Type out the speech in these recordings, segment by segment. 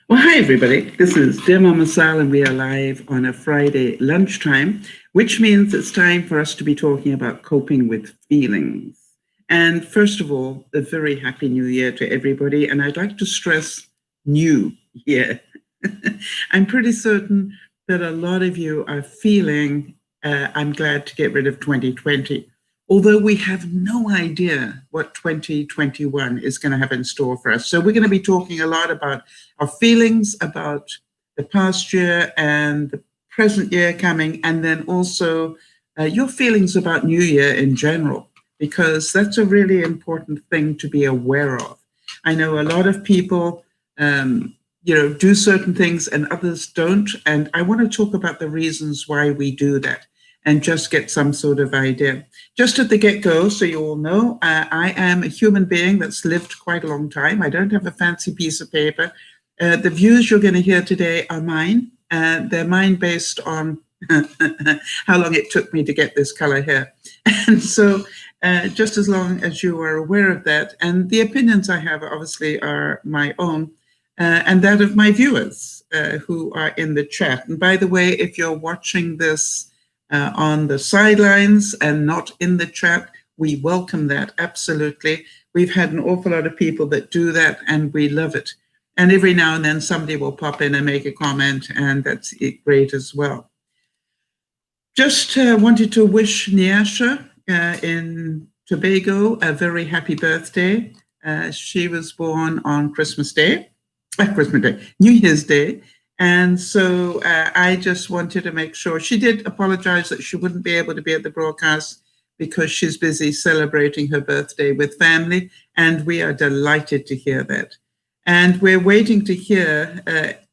Well, hi, everybody. This is DearMamaSal, and we are live on a Friday lunchtime, which means it's time for us to be talking about coping with feelings. And first of all, a very happy new year to everybody. And I'd like to stress new year. I'm pretty certain that a lot of you are feeling, I'm glad to get rid of 2020. Although we have no idea what 2021 is going to have in store for us. So we're going to be talking a lot about our feelings about the past year and the present year coming, and then also your feelings about New Year in general, because that's a really important thing to be aware of. I know a lot of people, do certain things and others don't, and I want to talk about the reasons why we do that and just get some sort of idea. Just at the get-go, so you all know, I am a human being that's lived quite a long time. I don't have a fancy piece of paper. The views you're going to hear today are mine. They're mine based on how long it took me to get this color hair. And so just as long as you are aware of that, and the opinions I have obviously are my own, and that of my viewers who are in the chat. And by the way, if you're watching this on the sidelines and not in the chat, we welcome that, absolutely. We've had an awful lot of people that do that, and we love it. And every now and then somebody will pop in and make a comment, and that's great as well. Just wanted to wish Nyasha in Tobago a very happy birthday. She was born on New Year's Day. And so I just wanted to make sure. She did apologize that she wouldn't be able to be at the broadcast because she's busy celebrating her birthday with family. And we are delighted to hear that. And we're waiting to hear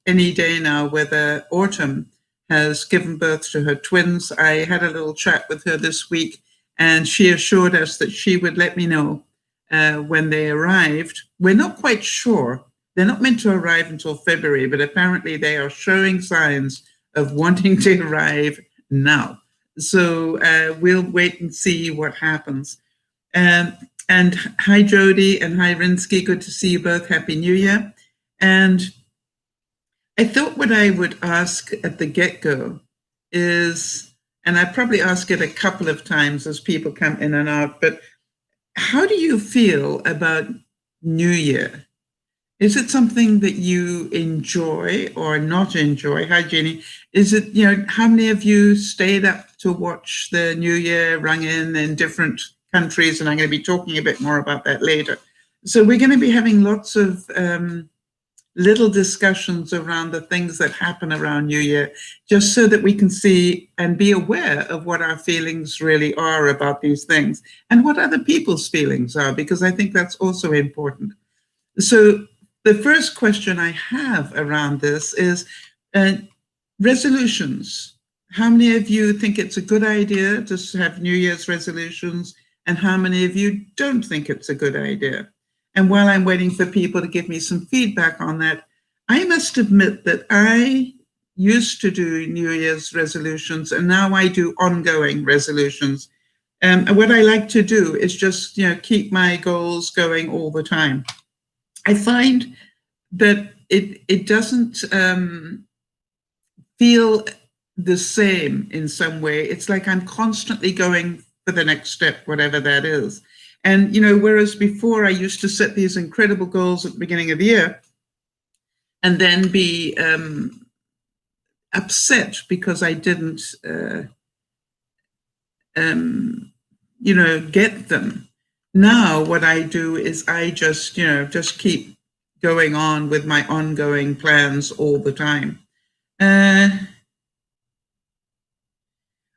any day now whether Autumn has given birth to her twins. I had a little chat with her this week, and she assured us that she would let me know when they arrived. We're not quite sure. They're not meant to arrive until February, but apparently they are showing signs of wanting to arrive now. So we'll wait and see what happens. And hi, Jody, and hi, Rinsky. Good to see you both. Happy New Year. And I thought what I would ask at the get-go is, and I probably ask it a couple of times as people come in and out, but how do you feel about New Year? Is it something that you enjoy or not enjoy? Hi, Jenny. Is it, how many of you stayed up to watch the New Year rung in different countries? And I'm going to be talking a bit more about that later. So we're going to be having lots of little discussions around the things that happen around New Year, just so that we can see and be aware of what our feelings really are about these things and what other people's feelings are, because I think that's also important. So the first question I have around this is resolutions. How many of you think it's a good idea to have New Year's resolutions, and how many of you don't think it's a good idea? And while I'm waiting for people to give me some feedback on that, I must admit that I used to do New Year's resolutions, and now I do ongoing resolutions. And what I like to do is just, keep my goals going all the time. I find that it doesn't feel the same in some way. It's like I'm constantly going for the next step, whatever that is. And, whereas before I used to set these incredible goals at the beginning of the year and then be upset because I didn't, get them. Now what I do is I just keep going on with my ongoing plans all the time.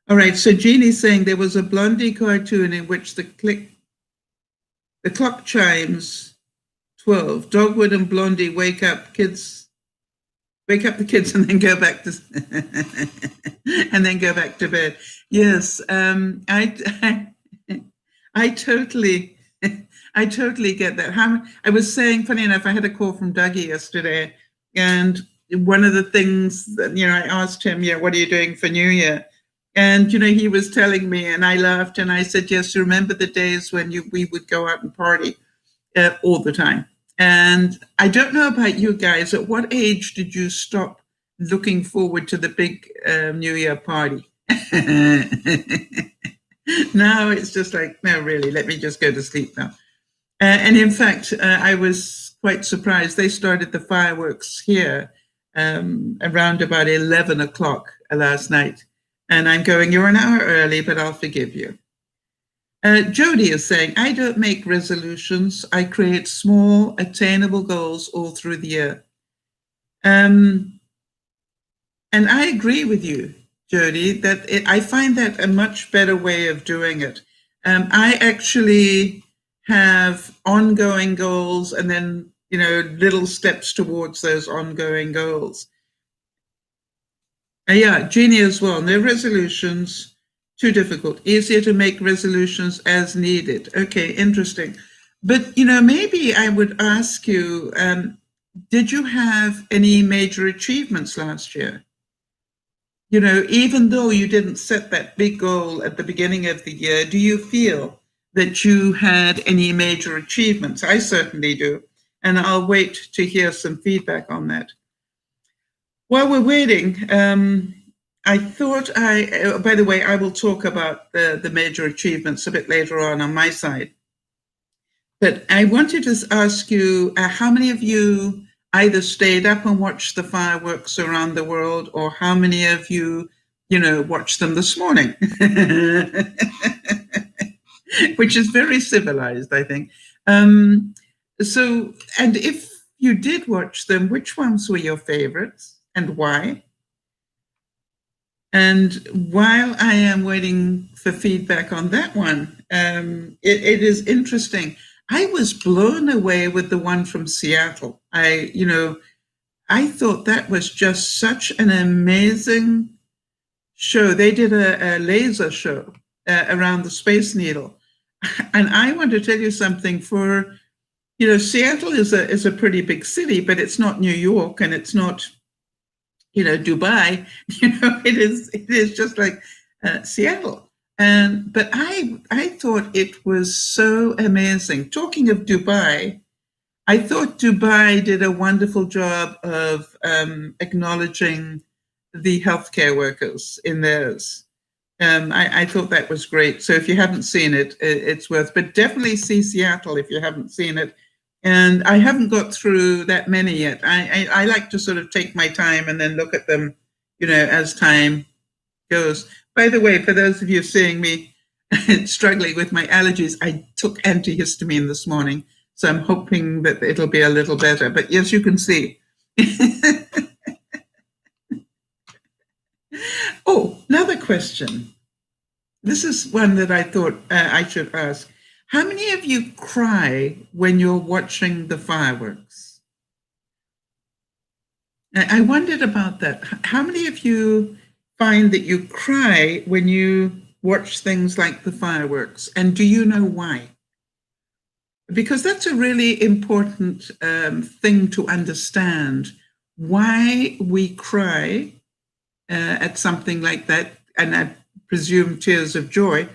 All right, so Jeannie's saying there was a Blondie cartoon in which the clock chimes 12. Dogwood and Blondie wake up the kids and then go back to bed. Yes, I totally get that. I was saying, funny enough, I had a call from Dougie yesterday, and one of the things that, I asked him, what are you doing for New Year? And, he was telling me, and I laughed, and I said, yes, remember the days when we would go out and party all the time. And I don't know about you guys, at what age did you stop looking forward to the big New Year party? Now it's just like, no, really, let me just go to sleep now. And in fact, I was quite surprised. They started the fireworks here around about 11 o'clock last night. And I'm going, you're an hour early, but I'll forgive you. Jody is saying, I don't make resolutions. I create small, attainable goals all through the year. And I agree with you, Jody, that I find that a much better way of doing it. I actually have ongoing goals and then, little steps towards those ongoing goals. Yeah, Jeannie as well. No resolutions, too difficult. Easier to make resolutions as needed. Okay, interesting. But, maybe I would ask you, did you have any major achievements last year? Even though you didn't set that big goal at the beginning of the year, do you feel that you had any major achievements? I certainly do. And I'll wait to hear some feedback on that. While we're waiting, I thought by the way, I will talk about the major achievements a bit later on my side. But I wanted to ask you, how many of you either stayed up and watched the fireworks around the world, or how many of you, watched them this morning? Which is very civilized, I think. And if you did watch them, which ones were your favorites and why? And while I am waiting for feedback on that one, it is interesting. I was blown away with the one from Seattle. I thought that was just such an amazing show. They did a laser show around the Space Needle. And I want to tell you something. For, Seattle is a pretty big city, but it's not New York and it's not, Dubai. It is just like Seattle. But I thought it was so amazing. Talking of Dubai, I thought Dubai did a wonderful job of acknowledging the healthcare workers in theirs. I thought that was great. So if you haven't seen it, it's worth, but definitely see Seattle if you haven't seen it. And I haven't got through that many yet. I like to sort of take my time and then look at them, as time goes. By the way, for those of you seeing me struggling with my allergies, I took antihistamine this morning. So I'm hoping that it'll be a little better. But yes, you can see. Oh, another question. This is one that I thought I should ask. How many of you cry when you're watching the fireworks? I wondered about that. How many of you find that you cry when you watch things like the fireworks? And do you know why? Because that's a really important thing to understand, why we cry at something like that, and I presume tears of joy,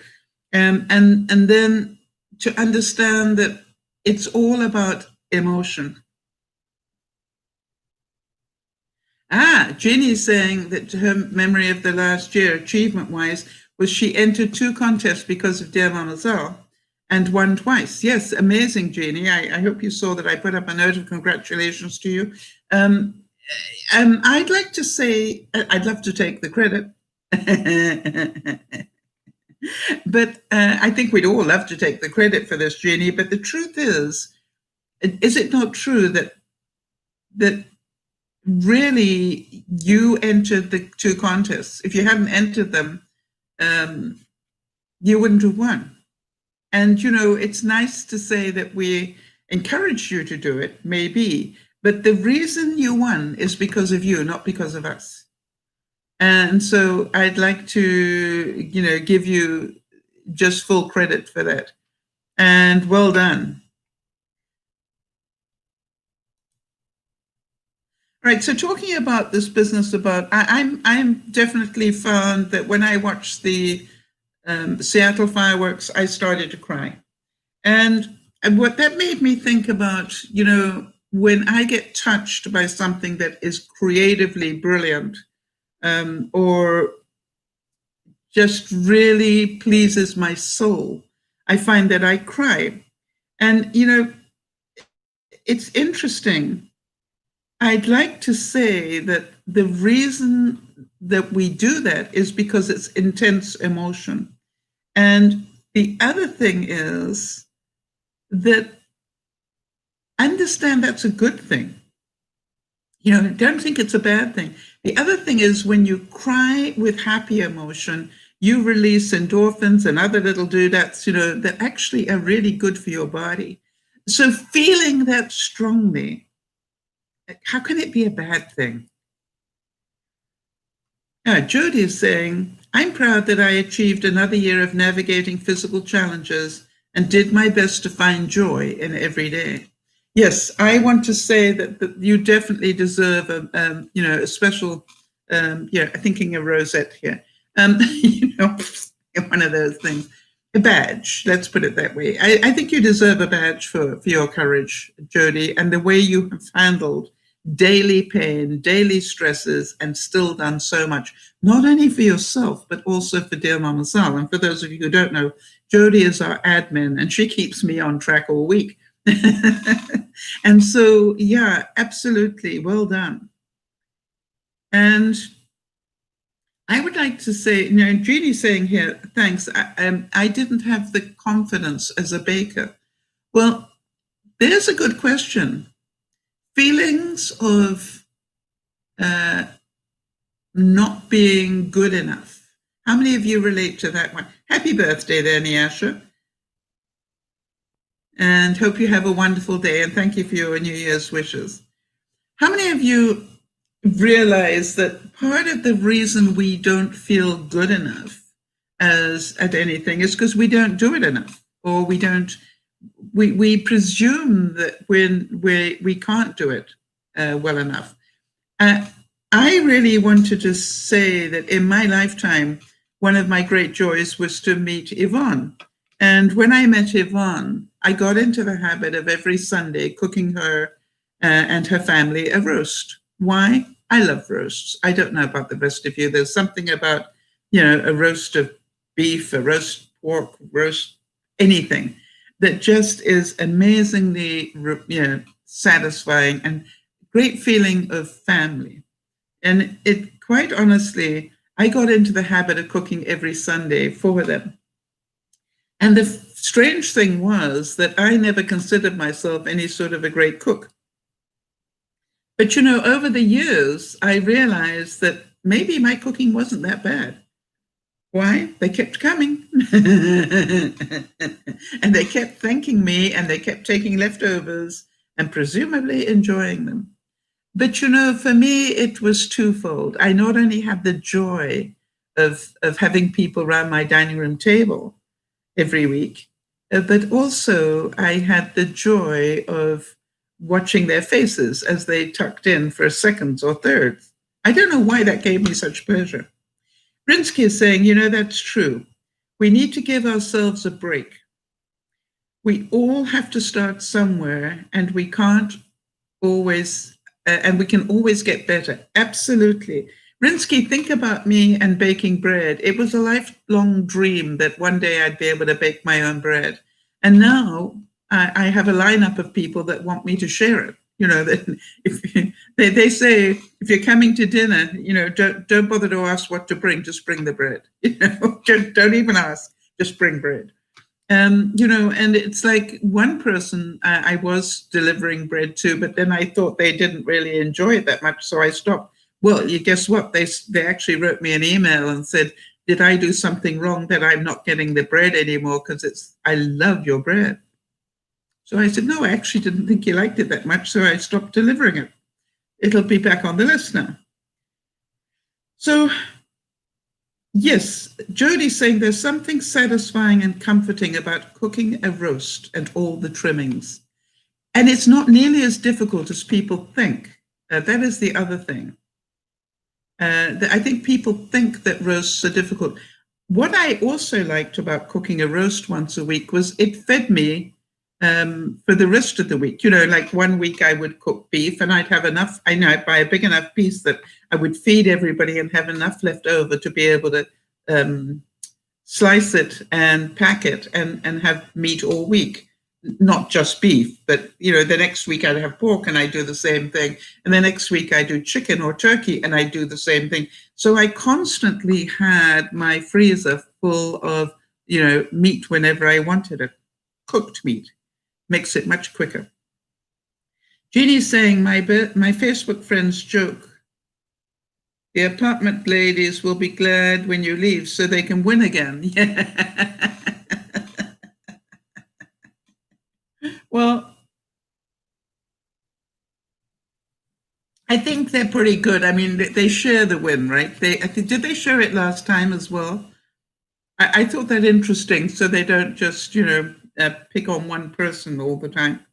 and then to understand that it's all about emotion. Jeannie's saying that her memory of the last year, achievement-wise, was she entered 2 contests because of DearMamaSal and won twice. Yes, amazing, Jeannie. I hope you saw that I put up a note of congratulations to you. I'd like to say, I'd love to take the credit. But I think we'd all love to take the credit for this, Jeannie. But the truth is it not true that really you entered the 2 contests? If you hadn't entered them, you wouldn't have won. And, it's nice to say that we encouraged you to do it, maybe, but the reason you won is because of you, not because of us. And so I'd like to, give you just full credit for that. And well done. Right. So talking about this business about, I'm definitely found that when I watched the Seattle fireworks, I started to cry. And And what that made me think about, when I get touched by something that is creatively brilliant, or just really pleases my soul, I find that I cry. And, it's interesting. I'd like to say that the reason that we do that is because it's intense emotion. And the other thing is that understand that's a good thing. Don't think it's a bad thing. The other thing is when you cry with happy emotion, you release endorphins and other little doodads, that actually are really good for your body. So feeling that strongly, how can it be a bad thing? Jody is saying, I'm proud that I achieved another year of navigating physical challenges and did my best to find joy in every day. Yes, I want to say that you definitely deserve a special, thinking a rosette here, one of those things, a badge. Let's put it that way. I think you deserve a badge for your courage, Jody, and the way you have handled daily pain, daily stresses, and still done so much, not only for yourself, but also for Dear Mama Sal. And for those of you who don't know, Jody is our admin, and she keeps me on track all week. And so, yeah, absolutely, well done. And I would like to say, Jeannie's saying here, thanks, I didn't have the confidence as a baker. Well, there's a good question. Feelings of not being good enough. How many of you relate to that one? Happy birthday there, Nyasha. And hope you have a wonderful day. And thank you for your New Year's wishes. How many of you realize that part of the reason we don't feel good enough at anything is because we don't do it enough, or we presume that we can't do it well enough. I really wanted to say that in my lifetime, one of my great joys was to meet Yvonne. And when I met Yvonne, I got into the habit of every Sunday cooking her and her family a roast. Why? I love roasts. I don't know about the rest of you. There's something about, a roast of beef, a roast pork, roast anything that just is amazingly, satisfying and great feeling of family. And it, quite honestly, I got into the habit of cooking every Sunday for them. And the strange thing was that I never considered myself any sort of a great cook. But, over the years, I realized that maybe my cooking wasn't that bad. Why? They kept coming. And they kept thanking me, and they kept taking leftovers and presumably enjoying them. But, for me, it was twofold. I not only had the joy of having people around my dining room table every week, but also I had the joy of watching their faces as they tucked in for seconds or thirds. I don't know why that gave me such pleasure. Rinsky is saying, that's true. We need to give ourselves a break. We all have to start somewhere, and we can't always, and we can always get better. Absolutely. Rinsky, think about me and baking bread. It was a lifelong dream that one day I'd be able to bake my own bread. And now I have a lineup of people that want me to share it. If they say, if you're coming to dinner, don't bother to ask what to bring, just bring the bread. Don't even ask, just bring bread. And it's like one person I was delivering bread to, but then I thought they didn't really enjoy it that much, so I stopped. Well, you guess what? They actually wrote me an email and said, did I do something wrong that I'm not getting the bread anymore? Because I love your bread. So I said, no, I actually didn't think you liked it that much, so I stopped delivering it. It'll be back on the list now. So, yes, Jody's saying there's something satisfying and comforting about cooking a roast and all the trimmings. And it's not nearly as difficult as people think. That is the other thing. I think people think that roasts are difficult. What I also liked about cooking a roast once a week was it fed me for the rest of the week. Like one week I would cook beef and I'd have enough. I know I'd buy a big enough piece that I would feed everybody and have enough left over to be able to slice it and pack it and have meat all week. Not just beef, but the next week I'd have pork and I do the same thing. And the next week I do chicken or turkey and I do the same thing. So I constantly had my freezer full of, meat whenever I wanted it. Cooked meat makes it much quicker. Jeannie's saying, my Facebook friends joke, the apartment ladies will be glad when you leave so they can win again. Yeah. Well, I think they're pretty good. I mean, they share the win, right? Did they share it last time as well? I thought that interesting, so they don't just, pick on one person all the time.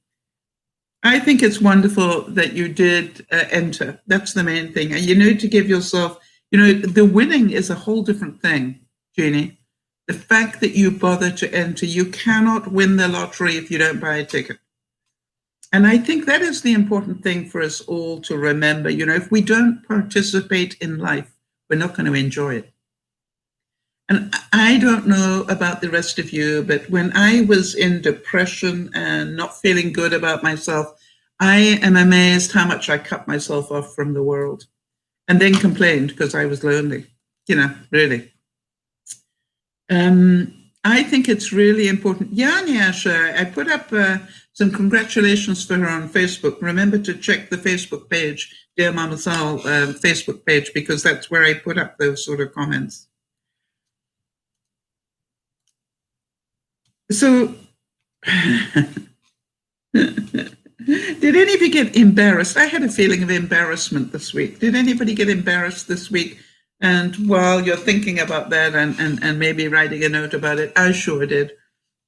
I think it's wonderful that you did enter. That's the main thing. And you need to give yourself, the winning is a whole different thing, Jeannie. The fact that you bother to enter, you cannot win the lottery if you don't buy a ticket. And I think that is the important thing for us all to remember. If we don't participate in life, we're not going to enjoy it. And I don't know about the rest of you, but when I was in depression and not feeling good about myself, I am amazed how much I cut myself off from the world and then complained because I was lonely, really. I think it's really important. Yasha, I put up some congratulations for her on Facebook. Remember to check the Facebook page, DearMamaSal Facebook page, because that's where I put up those sort of comments. So, did any of you get embarrassed? I had a feeling of embarrassment this week. Did anybody get embarrassed this week? And while you're thinking about that and maybe writing a note about it, I sure did.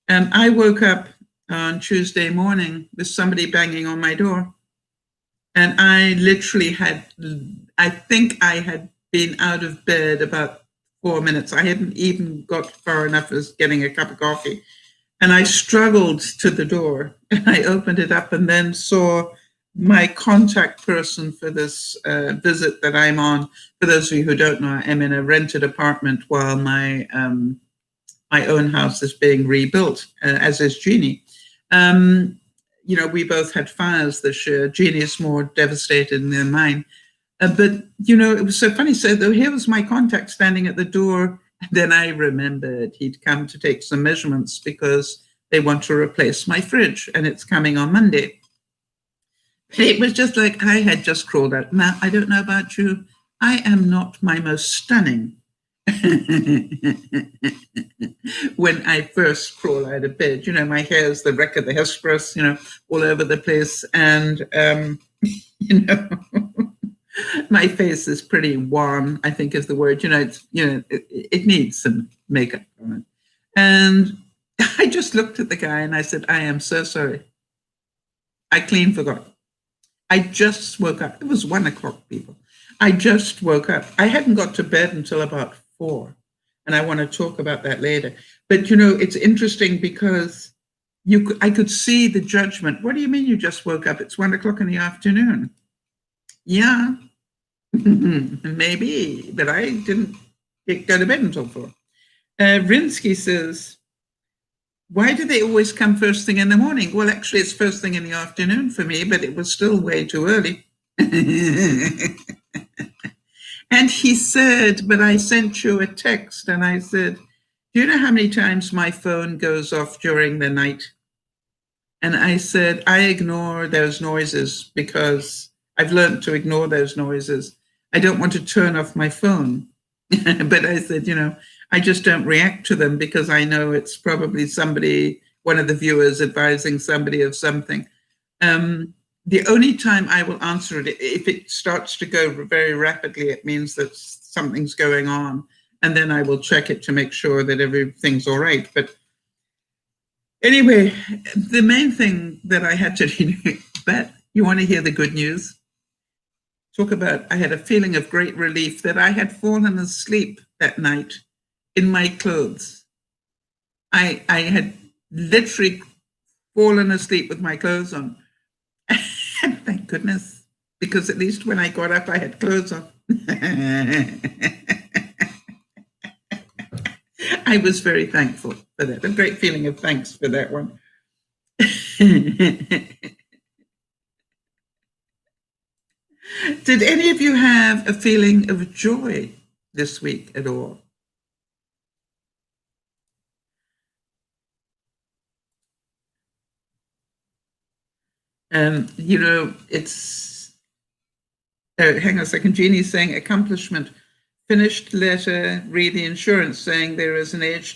I woke up on Tuesday morning with somebody banging on my door. And I literally I think I had been out of bed about 4 minutes. I hadn't even got far enough as getting a cup of coffee. And I struggled to the door and I opened it up and then saw my contact person for this visit that I'm on. For those of you who don't know, I'm in a rented apartment while my own house is being rebuilt, as is Jeannie. We both had fires this year. Jeannie is more devastated than mine. But, it was so funny. So here was my contact standing at the door. Then I remembered he'd come to take some measurements because they want to replace my fridge and it's coming on Monday. It was just like I had just crawled out. Now, I don't know about you. I am not my most stunning when I first crawl out of bed. My hair is the wreck of the hairspress, all over the place. And, my face is pretty wan, I think is the word. It needs some makeup on it. And I just looked at the guy and I said, I am so sorry. I clean forgot. I just woke up. It was 1 o'clock, people. I just woke up. I hadn't got to bed until about 4. And I want to talk about that later. But, it's interesting because I could see the judgment. What do you mean you just woke up? It's 1 o'clock in the afternoon. Yeah, maybe, but I didn't go to bed until 4. Rinsky says, why do they always come first thing in the morning? Well, actually, it's first thing in the afternoon for me, but it was still way too early. And he said, but I sent you a text and I said, do you know how many times my phone goes off during the night? And I said, I ignore those noises because I've learned to ignore those noises. I don't want to turn off my phone. But I said, I just don't react to them because I know it's probably somebody, one of the viewers advising somebody of something. The only time I will answer it, if it starts to go very rapidly, it means that something's going on. And then I will check it to make sure that everything's all right. But anyway, the main thing that I had to do, but you want to hear the good news? Talk about, I had a feeling of great relief that I had fallen asleep that night in my clothes. I had literally fallen asleep with my clothes on. And thank goodness, because at least when I got up, I had clothes on. I was very thankful for that. A great feeling of thanks for that one. Did any of you have a feeling of joy this week at all? You know, it's, hang on a second, Jeannie's saying accomplishment, finished letter, read the insurance saying there is an age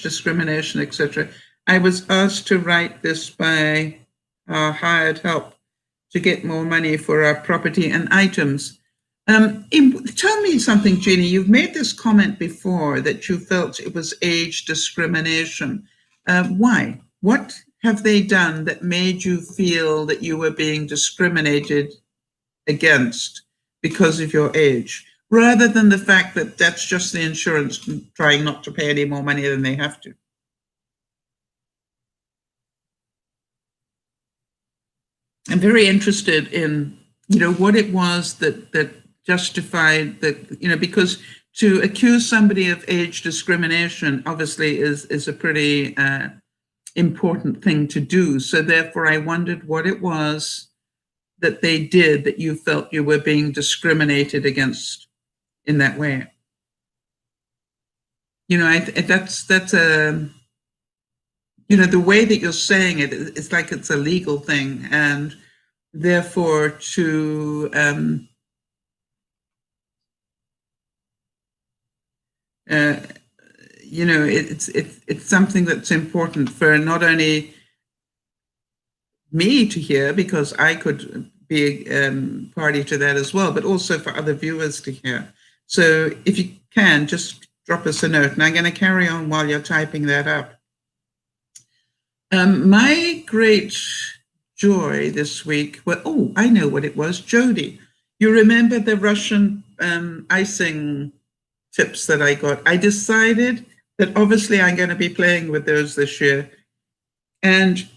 discrimination, etc. I was asked to write this by our hired help to get more money for our property and items. Tell me something, Jeannie. You've made this comment before that you felt it was age discrimination. Why? What have they done that made you feel that you were being discriminated against because of your age, rather than the fact that that's just the insurance trying not to pay any more money than they have to? I'm very interested in, you know, what it was that justified that, you know, because to accuse somebody of age discrimination obviously is a pretty important thing to do. So therefore, I wondered what it was that they did that you felt you were being discriminated against in that way. You know, that's a, you know, the way that you're saying it, it's like it's a legal thing, and therefore to you know, it's something that's important for not only me to hear, because I could be party to that as well, but also for other viewers to hear. So if you can, just drop us a note, and I'm going to carry on while you're typing that up. My great joy this week, well, oh, I know what it was, Jody. You remember the Russian icing tips that I got? I decided that obviously I'm going to be playing with those this year. And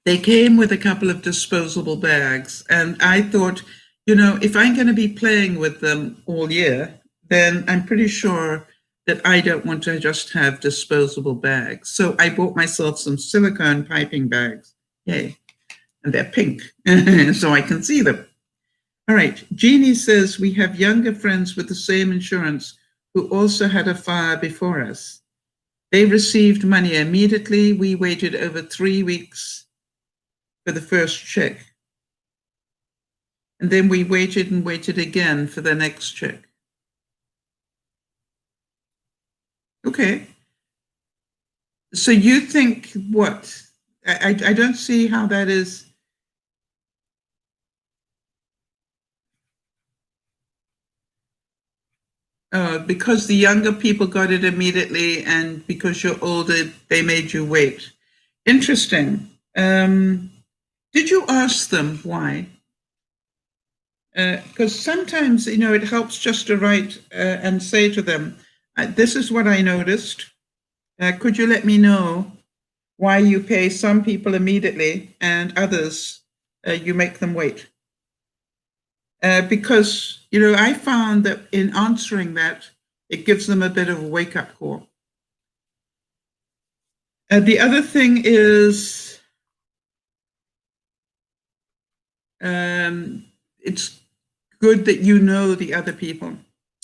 they came with a couple of disposable bags. And I thought, you know, if I'm going to be playing with them all year, then I'm pretty sure that I don't want to just have disposable bags. So I bought myself some silicone piping bags. Yay. And they're pink, so I can see them. All right. Jeannie says, we have younger friends with the same insurance who also had a fire before us. They received money immediately. We waited over 3 weeks for the first check. And then we waited and waited again for the next check. Okay. So you think what? I don't see how that is. Because the younger people got it immediately, and because you're older, they made you wait. Interesting. Did you ask them why? Because sometimes, you know, it helps just to write and say to them, this is what I noticed. Could you let me know why you pay some people immediately and others you make them wait? Because, you know, I found that in answering that, it gives them a bit of a wake-up call. The other thing is, it's good that you know the other people.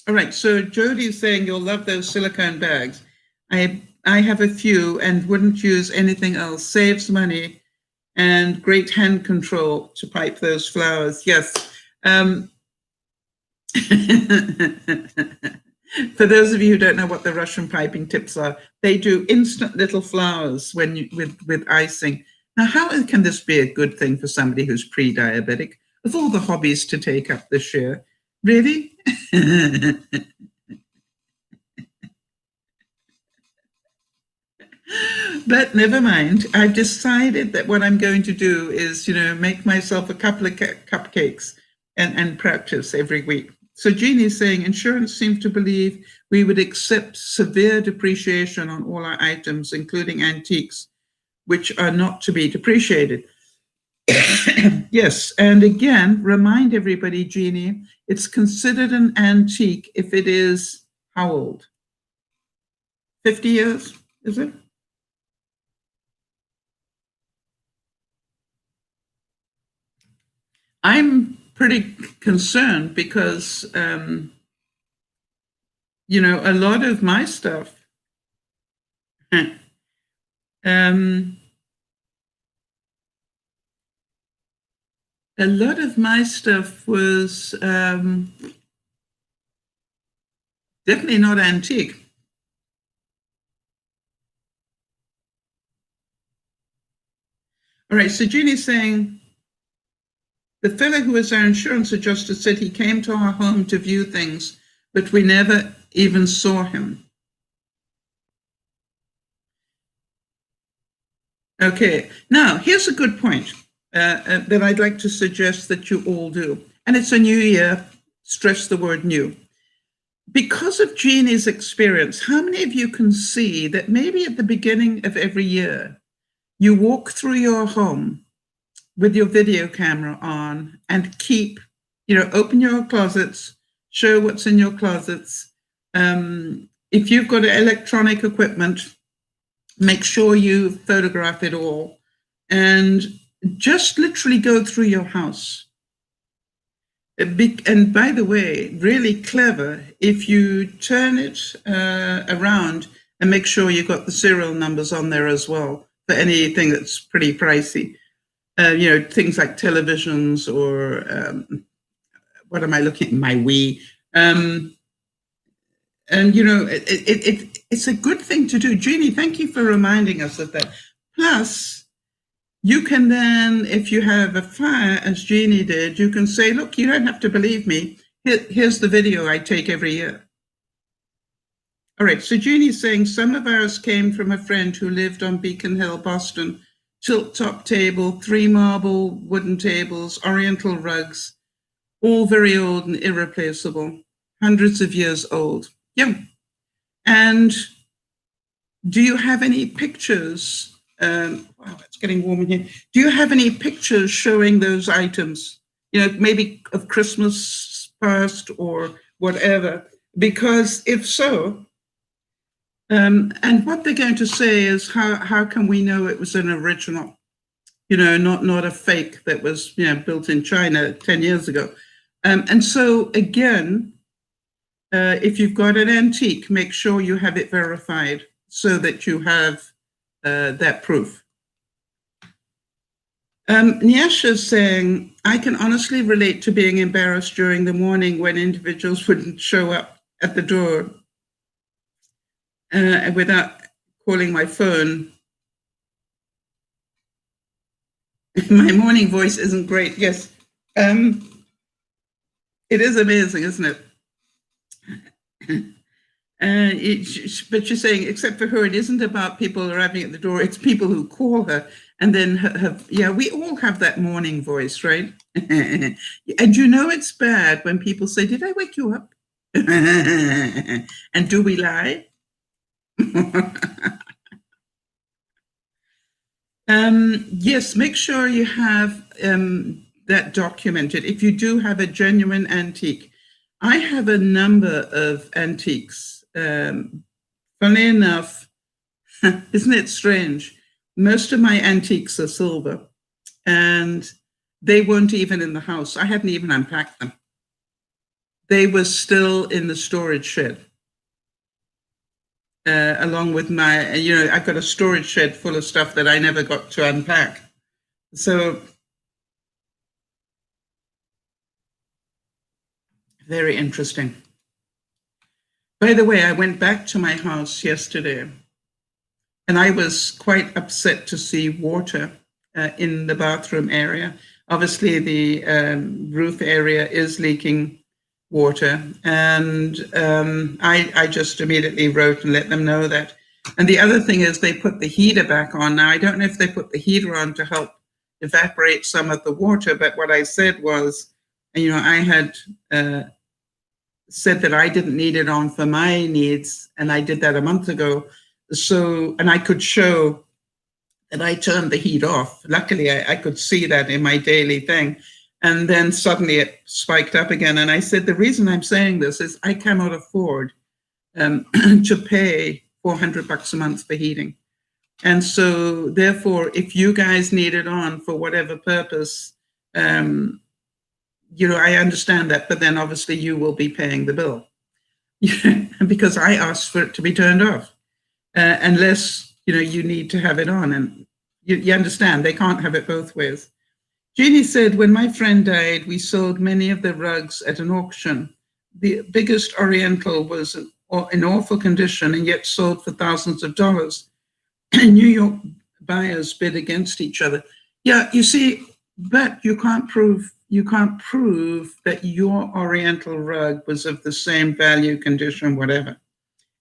All right, so Jody is saying you'll love those silicone bags. I have a few and wouldn't use anything else. Saves money and great hand control to pipe those flowers. Yes. For those of you who don't know what the Russian piping tips are, they do instant little flowers when you, with icing. Now, how can this be a good thing for somebody who's pre-diabetic? Of all the hobbies to take up this year, really? But never mind. I've decided that what I'm going to do is, you know, make myself a couple of cupcakes and practice every week. So Jeannie is saying insurance seems to believe we would accept severe depreciation on all our items, including antiques, which are not to be depreciated. Yes, and again, remind everybody, Jeannie, it's considered an antique if it is how old? 50 years, is it? I'm pretty concerned because, you know, a lot of my stuff, a lot of my stuff was definitely not antique. All right, so Jeannie's saying, the fellow who was our insurance adjuster said he came to our home to view things, but we never even saw him. Okay, now here's a good point that I'd like to suggest that you all do. And it's a new year, stress the word new. Because of Jeannie's experience, how many of you can see that maybe at the beginning of every year, you walk through your home with your video camera on and keep, you know, open your closets, show what's in your closets. If you've got electronic equipment, make sure you photograph it all and just literally go through your house. And by the way, really clever if you turn it around and make sure you've got the serial numbers on there as well for anything that's pretty pricey. You know, things like televisions or what am I looking at? My Wii. And, you know, it's a good thing to do. Jeannie, thank you for reminding us of that. Plus, you can then, if you have a fire, as Jeannie did, you can say, look, you don't have to believe me. Here's the video I take every year. All right, so Jeannie's saying some of ours came from a friend who lived on Beacon Hill, Boston. Tilt-top table, 3 marble wooden tables, oriental rugs, all very old and irreplaceable, hundreds of years old. Yeah. And do you have any pictures? Wow, it's getting warm in here. Do you have any pictures showing those items? You know, maybe of Christmas past or whatever? Because if so, and what they're going to say is, how can we know it was an original? You know, not a fake that was, you know, built in China 10 years ago. And so again, if you've got an antique, make sure you have it verified so that you have that proof. Nyasha's saying, I can honestly relate to being embarrassed during the morning when individuals wouldn't show up at the door without calling my phone. My morning voice isn't great. Yes. It is amazing, isn't it? But you're saying, except for her, it isn't about people arriving at the door. It's people who call her and then have, yeah, we all have that morning voice, right? And you know it's bad when people say, did I wake you up? And do we lie? Yes, make sure you have that documented. If you do have a genuine antique, I have a number of antiques. Funny enough, isn't it strange? Most of my antiques are silver, and they weren't even in the house. I hadn't even unpacked them. They were still in the storage shed. Along with my, you know, I've got a storage shed full of stuff that I never got to unpack. So very interesting. By the way, I went back to my house yesterday and I was quite upset to see water in the bathroom area. Obviously, the roof area is leaking water, and I just immediately wrote and let them know that. And the other thing is they put the heater back on. Now, I don't know if they put the heater on to help evaporate some of the water, but what I said was, you know, I had said that I didn't need it on for my needs, and I did that a month ago. So, and I could show and I turned the heat off. Luckily, I could see that in my daily thing. And then suddenly it spiked up again. And I said, the reason I'm saying this is I cannot afford to pay $400 a month for heating. And so therefore, if you guys need it on for whatever purpose, you know, I understand that, but then obviously you will be paying the bill because I asked for it to be turned off, unless, you know, you need to have it on. And you understand, they can't have it both ways. Jeannie said, when my friend died, we sold many of the rugs at an auction. The biggest Oriental was in awful condition and yet sold for thousands of dollars. New York buyers bid against each other. Yeah, you see, but you can't prove that your Oriental rug was of the same value, condition, whatever.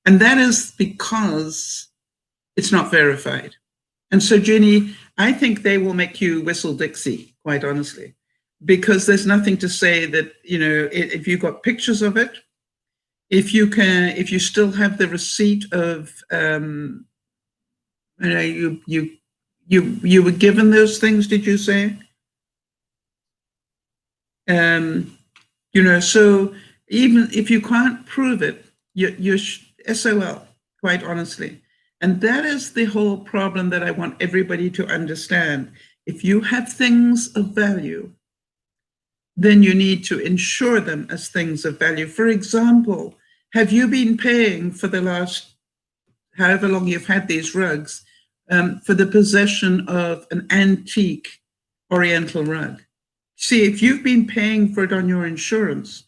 And that is because it's not verified. And so, Ginny, I think they will make you whistle Dixie, quite honestly, because there's nothing to say that, you know, if you've got pictures of it, if you still have the receipt of, you know, you were given those things, did you say? You know, so even if you can't prove it, you're SOL, quite honestly. And that is the whole problem that I want everybody to understand. If you have things of value, then you need to insure them as things of value. For example, have you been paying for the last, however long you've had these rugs, for the possession of an antique Oriental rug? See, if you've been paying for it on your insurance,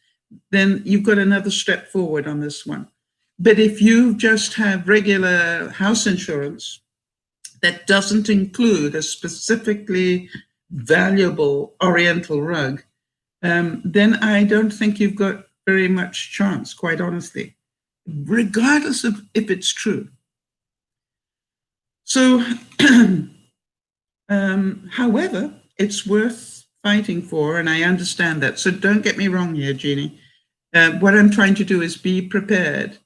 then you've got another step forward on this one. But if you just have regular house insurance that doesn't include a specifically valuable Oriental rug, then I don't think you've got very much chance, quite honestly, regardless of if it's true. So, however, it's worth fighting for, and I understand that. So don't get me wrong here, Jeannie. What I'm trying to do is be prepared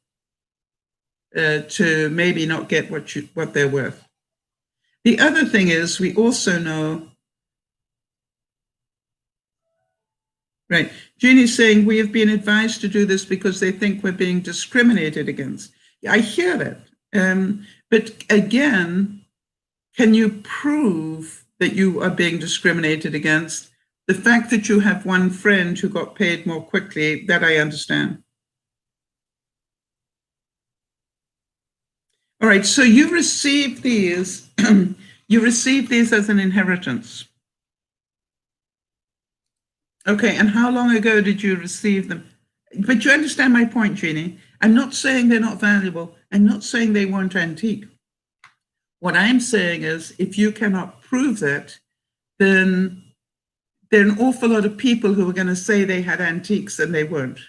to maybe not get what they're worth. The other thing is, we also know, right, Jeannie's saying we have been advised to do this because they think we're being discriminated against. I hear that. But again, can you prove that you are being discriminated against? The fact that you have one friend who got paid more quickly, that I understand. All right, so you received these, you received these as an inheritance. Okay, and how long ago did you receive them? But you understand my point, Jeannie. I'm not saying they're not valuable. I'm not saying they weren't antique. What I'm saying is, if you cannot prove that, then there are an awful lot of people who are going to say they had antiques and they weren't.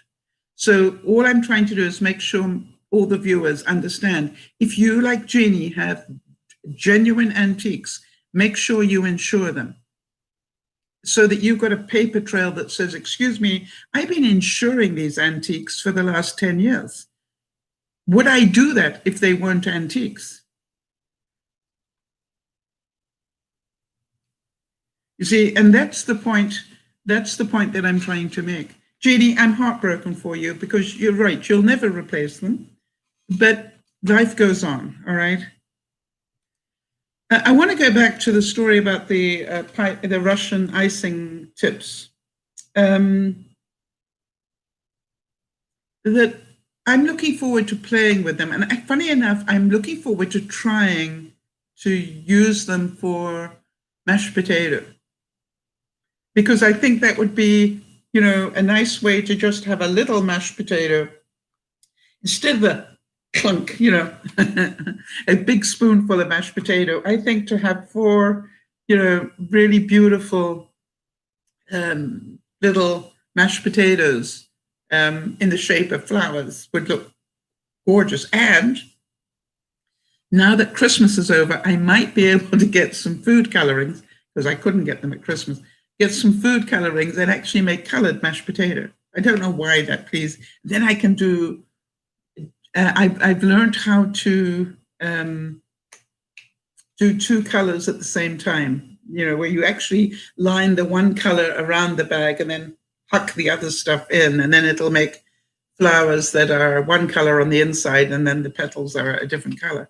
So all I'm trying to do is make sure all the viewers understand, if you, like Jeannie, have genuine antiques, make sure you insure them so that you've got a paper trail that says, excuse me, I've been insuring these antiques for the last 10 years. Would I do that if they weren't antiques? You see, and that's the point that I'm trying to make. Jeannie, I'm heartbroken for you because you're right, you'll never replace them, but life goes on, all right? I want to go back to the story about the Russian icing tips. That I'm looking forward to playing with them. And funny enough, I'm looking forward to trying to use them for mashed potato, because I think that would be, you know, a nice way to just have a little mashed potato instead of a clunk, you know, a big spoonful of mashed potato. I think to have 4, you know, really beautiful little mashed potatoes in the shape of flowers would look gorgeous. And now that Christmas is over, I might be able to get some food colorings, because I couldn't get them at Christmas, get some food colorings and actually make colored mashed potato. I don't know why that, please. Then I can do, I've learned how to do two colors at the same time, where you actually line the one color around the bag and then huck the other stuff in, and then it'll make flowers that are one color on the inside and then the petals are a different color.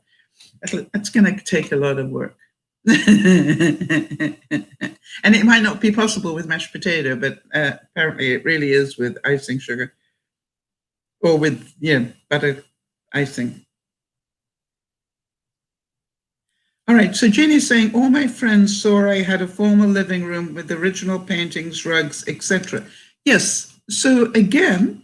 That's going to take a lot of work. And it might not be possible with mashed potato, but apparently it really is with icing sugar or with butter icing. All right, so Jeannie's saying, all my friends saw I had a formal living room with original paintings, rugs, etc. Yes, so again,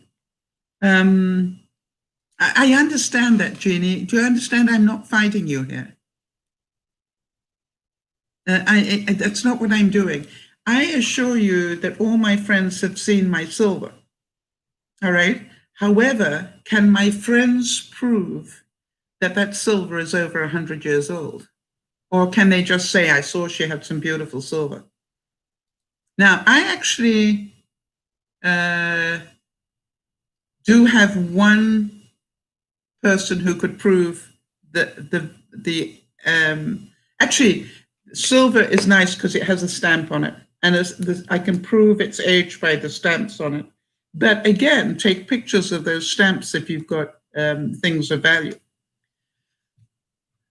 I understand that, Jeannie. Do you understand I'm not fighting you here? That's not what I'm doing. I assure you that all my friends have seen my silver. All right. However, can my friends prove that that silver is over 100 years old? Or can they just say, I saw she had some beautiful silver? Now, I actually do have one person who could prove that actually, silver is nice because it has a stamp on it. And I can prove its age by the stamps on it. But again, take pictures of those stamps if you've got things of value.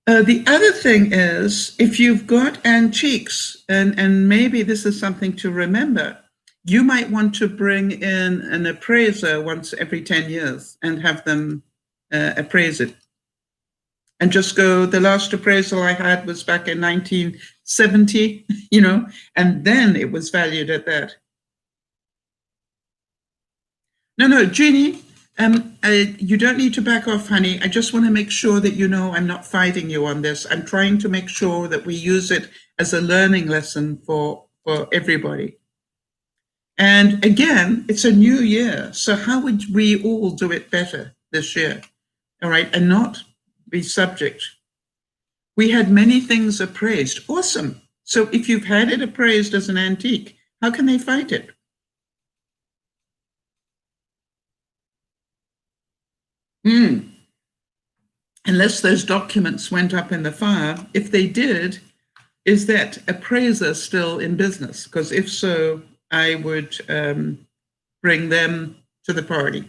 The other thing is, if you've got antiques, and maybe this is something to remember, you might want to bring in an appraiser once every 10 years and have them appraise it. And just go, the last appraisal I had was back in 1970, and then it was valued at that. No, Jeannie, you don't need to back off, honey. I just want to make sure that I'm not fighting you on this. I'm trying to make sure that we use it as a learning lesson for everybody. And again, it's a new year. So how would we all do it better this year? All right, and not be subject. We had many things appraised. Awesome. So if you've had it appraised as an antique, how can they fight it? Unless those documents went up in the fire. If they did, is that appraiser still in business? Because if so, I would bring them to the party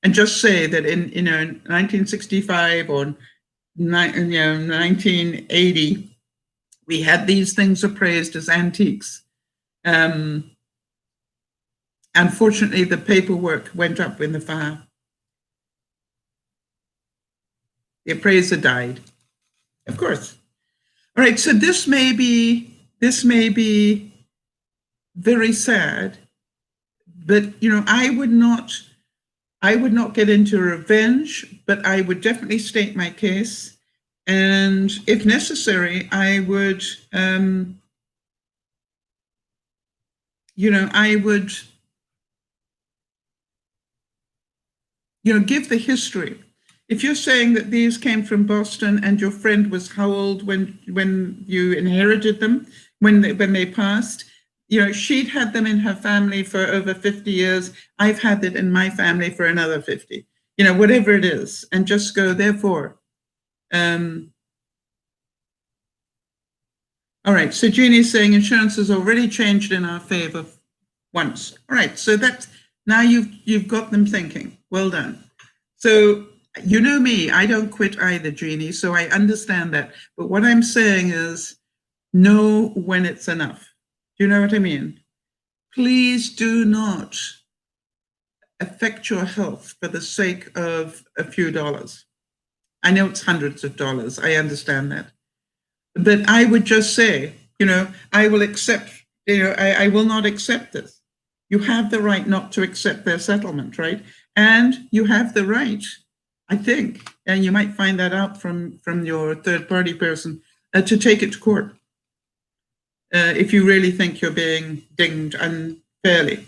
and just say that in 1965 or 1980, we had these things appraised as antiques. Unfortunately, the paperwork went up in the fire. The appraiser died, of course. All right, so this may be very sad, but I would not get into revenge, but I would definitely state my case, and if necessary, I would give the history. If you're saying that these came from Boston and your friend was how old when you inherited them, when they passed, she'd had them in her family for over 50 years. I've had it in my family for another 50, whatever it is, and just go, therefore. All right, so Jeannie's saying insurance has already changed in our favor once. All right, so that's, now you've got them thinking. Well done. So, you know me, I don't quit either, Jeannie, so I understand that. But what I'm saying is, know when it's enough. Do you know what I mean? Please do not affect your health for the sake of a few dollars. I know it's hundreds of dollars. I understand that. But I would just say, I will accept, I will not accept this. You have the right not to accept their settlement, right? And you have the right, I think, and you might find that out from your third-party person, to take it to court if you really think you're being dinged unfairly.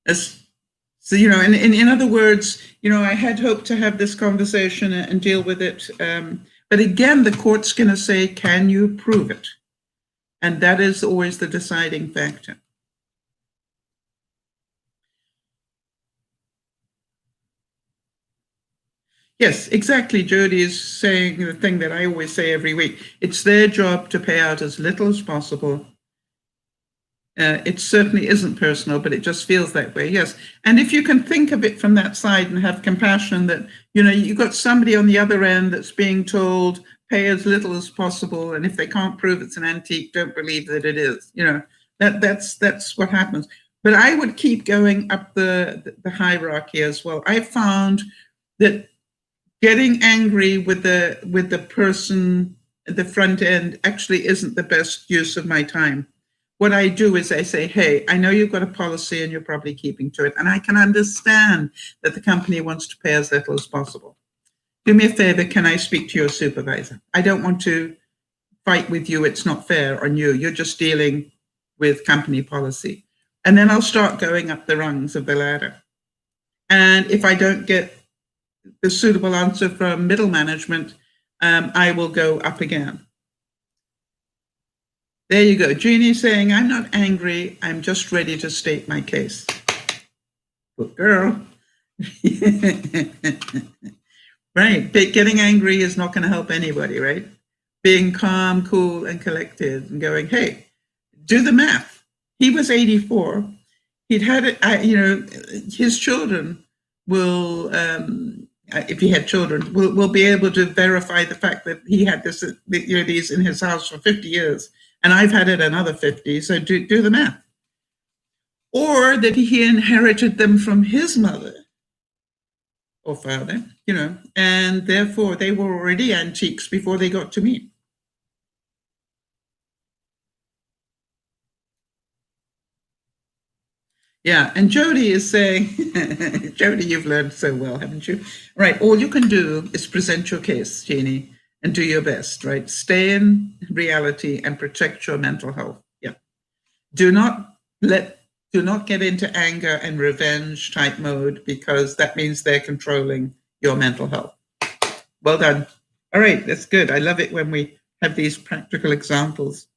So, in other words, I had hoped to have this conversation and deal with it. But again, the court's going to say, can you prove it? And that is always the deciding factor. Yes, exactly. Jody is saying the thing that I always say every week. It's their job to pay out as little as possible. It certainly isn't personal, but it just feels that way. Yes. And if you can think of it from that side and have compassion that, you know, you've got somebody on the other end that's being told, pay as little as possible. And if they can't prove it's an antique, don't believe that it is. You know, that's what happens. But I would keep going up the hierarchy as well. I found that getting angry with the person at the front end actually isn't the best use of my time. What I do is I say, hey, I know you've got a policy and you're probably keeping to it, and I can understand that the company wants to pay as little as possible. Do me a favor, can I speak to your supervisor? I don't want to fight with you. It's not fair on you. You're just dealing with company policy. And then I'll start going up the rungs of the ladder. And if I don't get the suitable answer from middle management, I will go up again. There you go. Jeannie saying, I'm not angry. I'm just ready to state my case. Good girl. Right. Getting angry is not going to help anybody, right? Being calm, cool, and collected and going, hey, do the math. He was 84. He'd had it, you know, his children will, if he had children, will be able to verify the fact that he had this, you know, these in his house for 50 years. And I've had it another 50, so do the math. Or that he inherited them from his mother or father, you know, and therefore they were already antiques before they got to me. Yeah, and Jody is saying, Jody, you've learned so well, haven't you? Right, all you can do is present your case, Jeannie, and do your best, right? Stay in reality and protect your mental health. Yeah. Do not get into anger and revenge type mode, because that means they're controlling your mental health. Well done. All right, that's good. I love it when we have these practical examples.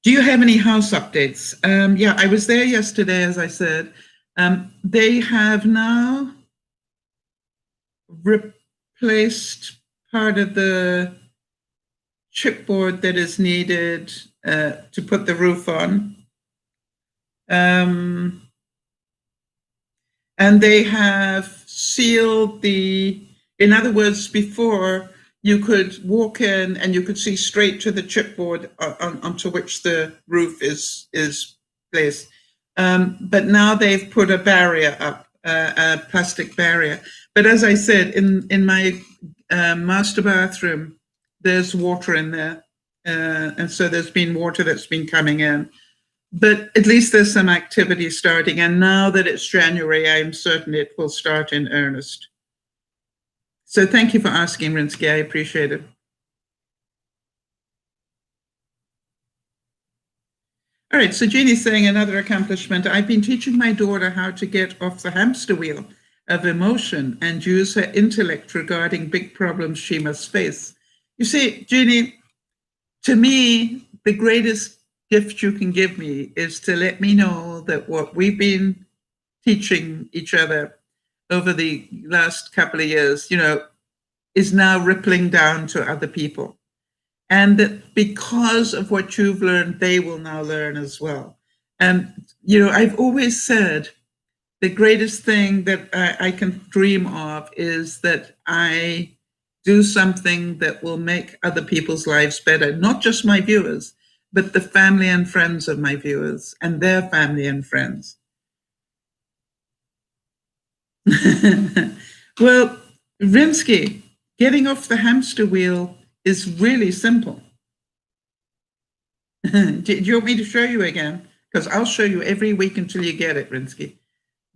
Do you have any house updates? Yeah, I was there yesterday, as I said. They have now replaced part of the chipboard that is needed to put the roof on. And they have sealed in other words, before you could walk in and you could see straight to the chipboard onto which the roof is placed. But now they've put a barrier up, a plastic barrier. But as I said, in my master bathroom, there's water in there. And so there's been water that's been coming in. But at least there's some activity starting. And now that it's January, I'm certain it will start in earnest. So thank you for asking, Rinsky. I appreciate it. All right, so Jeannie's saying another accomplishment. I've been teaching my daughter how to get off the hamster wheel of emotion and use her intellect regarding big problems she must face. You see, Jeannie, to me, the greatest gift you can give me is to let me know that what we've been teaching each other over the last couple of years, you know, is now rippling down to other people. And that because of what you've learned, they will now learn as well. And, you know, I've always said the greatest thing that I can dream of is that I do something that will make other people's lives better, not just my viewers, but the family and friends of my viewers and their family and friends. Well, Rinsky, getting off the hamster wheel is really simple. Do you want me to show you again? Because I'll show you every week until you get it, Rinsky.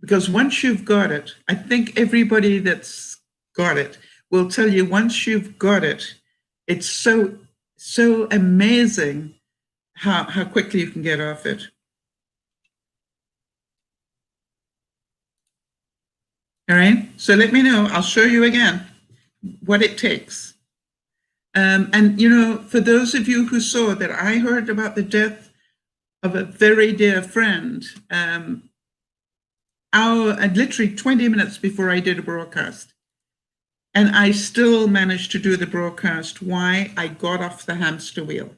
Because once you've got it, I think everybody that's got it will tell you once you've got it, it's so amazing how quickly you can get off it. All right, so let me know. I'll show you again what it takes. And, you know, for those of you who saw that I heard about the death of a very dear friend, literally 20 minutes before I did a broadcast. And I still managed to do the broadcast. Why? I got off the hamster wheel.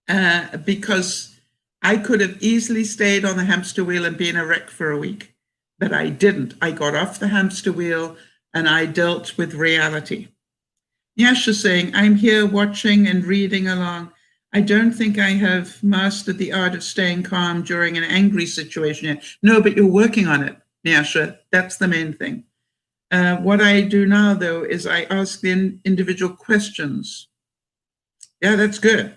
Because I could have easily stayed on the hamster wheel and been a wreck for a week, but I didn't. I got off the hamster wheel and I dealt with reality. Yasha's saying, I'm here watching and reading along. I don't think I have mastered the art of staying calm during an angry situation yet. No, but you're working on it, Yasha. That's the main thing. What I do now, though, is I ask the individual questions. Yeah, that's good.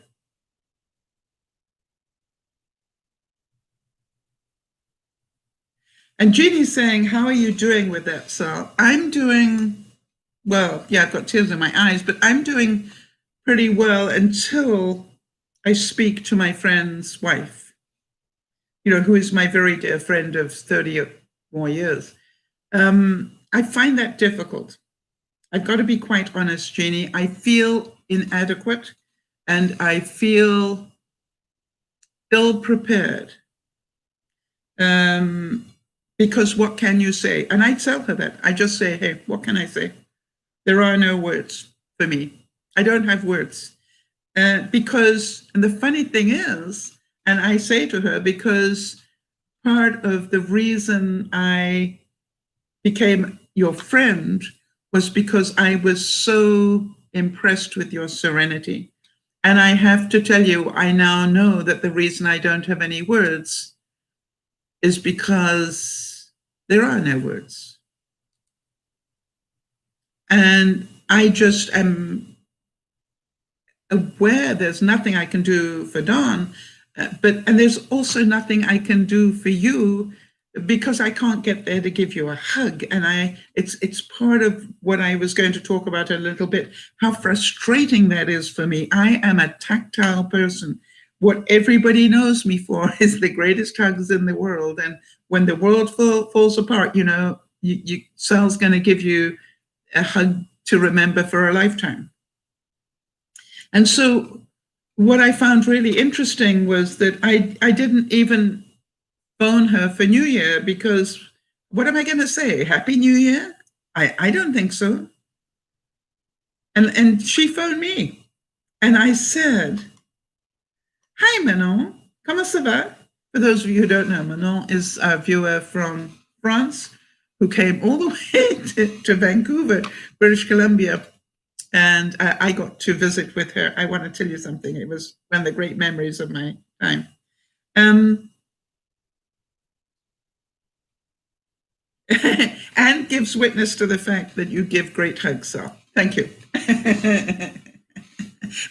And Jeannie's saying, how are you doing with that, Sal? I'm doing, well, yeah, I've got tears in my eyes, but I'm doing pretty well until I speak to my friend's wife, who is my very dear friend of 30 or more years. I find that difficult. I've got to be quite honest, Jeannie. I feel inadequate and I feel ill-prepared. Because what can you say? And I tell her that. I just say, hey, what can I say? There are no words for me. I don't have words. Because, and the funny thing is, and I say to her, because part of the reason I became your friend was because I was so impressed with your serenity. And I have to tell you, I now know that the reason I don't have any words is because there are no words. And I just am aware there's nothing I can do for Dawn, and there's also nothing I can do for you because I can't get there to give you a hug. And it's part of what I was going to talk about a little bit, how frustrating that is for me. I am a tactile person. What everybody knows me for is the greatest hugs in the world. And when the world falls apart, Sal's going to give you a hug to remember for a lifetime. And so what I found really interesting was that I didn't even phone her for New Year, because what am I going to say? Happy New Year? I don't think so. And she phoned me and I said, hi, Manon, comment ça va? For those of you who don't know, Manon is a viewer from France who came all the way to Vancouver, British Columbia. And I got to visit with her. I want to tell you something. It was one of the great memories of my time. And gives witness to the fact that you give great hugs, Sal. Thank you.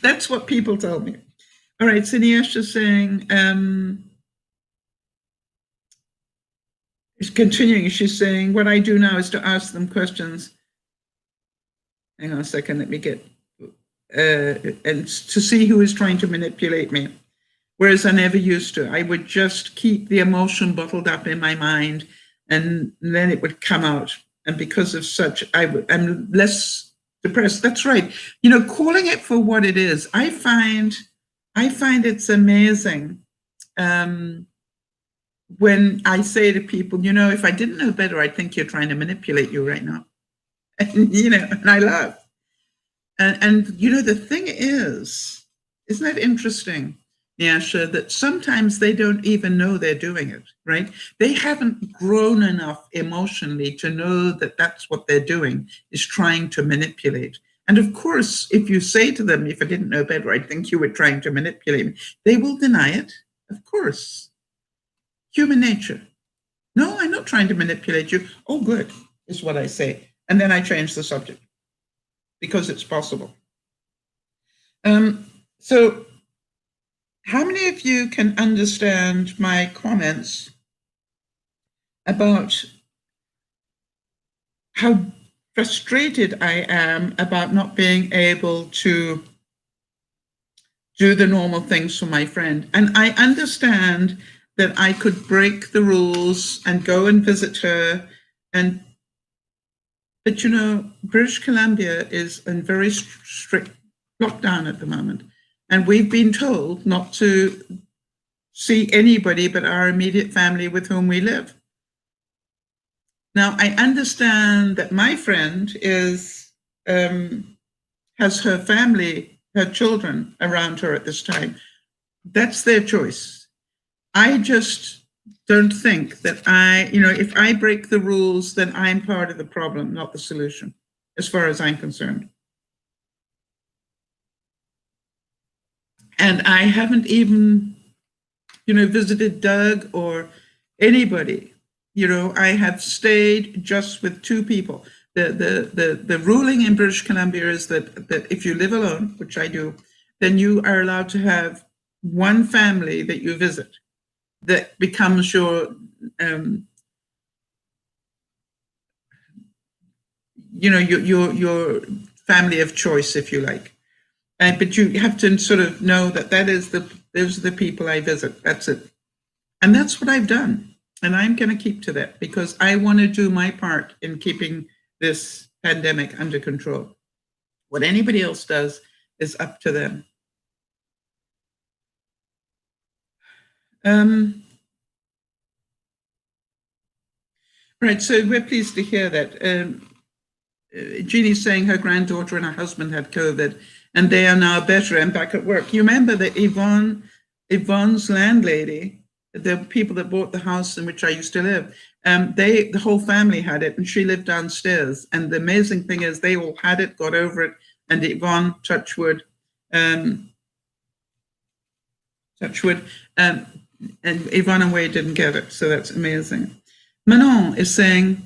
That's what people tell me. All right, Sineash is saying, she's continuing, she's saying, what I do now is to ask them questions. Hang on a second, let me get, and to see who is trying to manipulate me. Whereas I never used to. I would just keep the emotion bottled up in my mind and then it would come out. And because of such, I'm less depressed. That's right. Calling it for what it is, I find it's amazing when I say to people, if I didn't know better, I'd think you're trying to manipulate you right now. And, and I laugh. And the thing is, isn't that interesting, Nyasha, that sometimes they don't even know they're doing it, right? They haven't grown enough emotionally to know that that's what they're doing, is trying to manipulate. And of course, if you say to them, if I didn't know better, I'd think you were trying to manipulate me, they will deny it, of course. Human nature. No, I'm not trying to manipulate you. Oh, good, is what I say. And then I change the subject because it's possible. So how many of you can understand my comments about how frustrated I am about not being able to do the normal things for my friend? And I understand that I could break the rules and go and visit her, but British Columbia is in very strict lockdown at the moment. And we've been told not to see anybody but our immediate family with whom we live. Now, I understand that my friend is has her family, her children around her at this time. That's their choice. I just don't think that if I break the rules, then I'm part of the problem, not the solution, as far as I'm concerned. And I haven't even, visited Doug or anybody. I have stayed just with two people. The ruling in British Columbia is that if you live alone, which I do, then you are allowed to have one family that you visit that becomes your your family of choice, if you like. But you have to sort of know that those are the people I visit. That's it. And that's what I've done. And I'm going to keep to that because I want to do my part in keeping this pandemic under control. What anybody else does is up to them. Right, so we're pleased to hear that. Jeannie's saying her granddaughter and her husband had COVID and they are now better and back at work. You remember that Yvonne's landlady, the people that bought the house in which I used to live, the whole family had it and she lived downstairs. And the amazing thing is they all had it, got over it, and Yvonne, touch wood, and Yvonne and Wade didn't get it. So that's amazing. Manon is saying,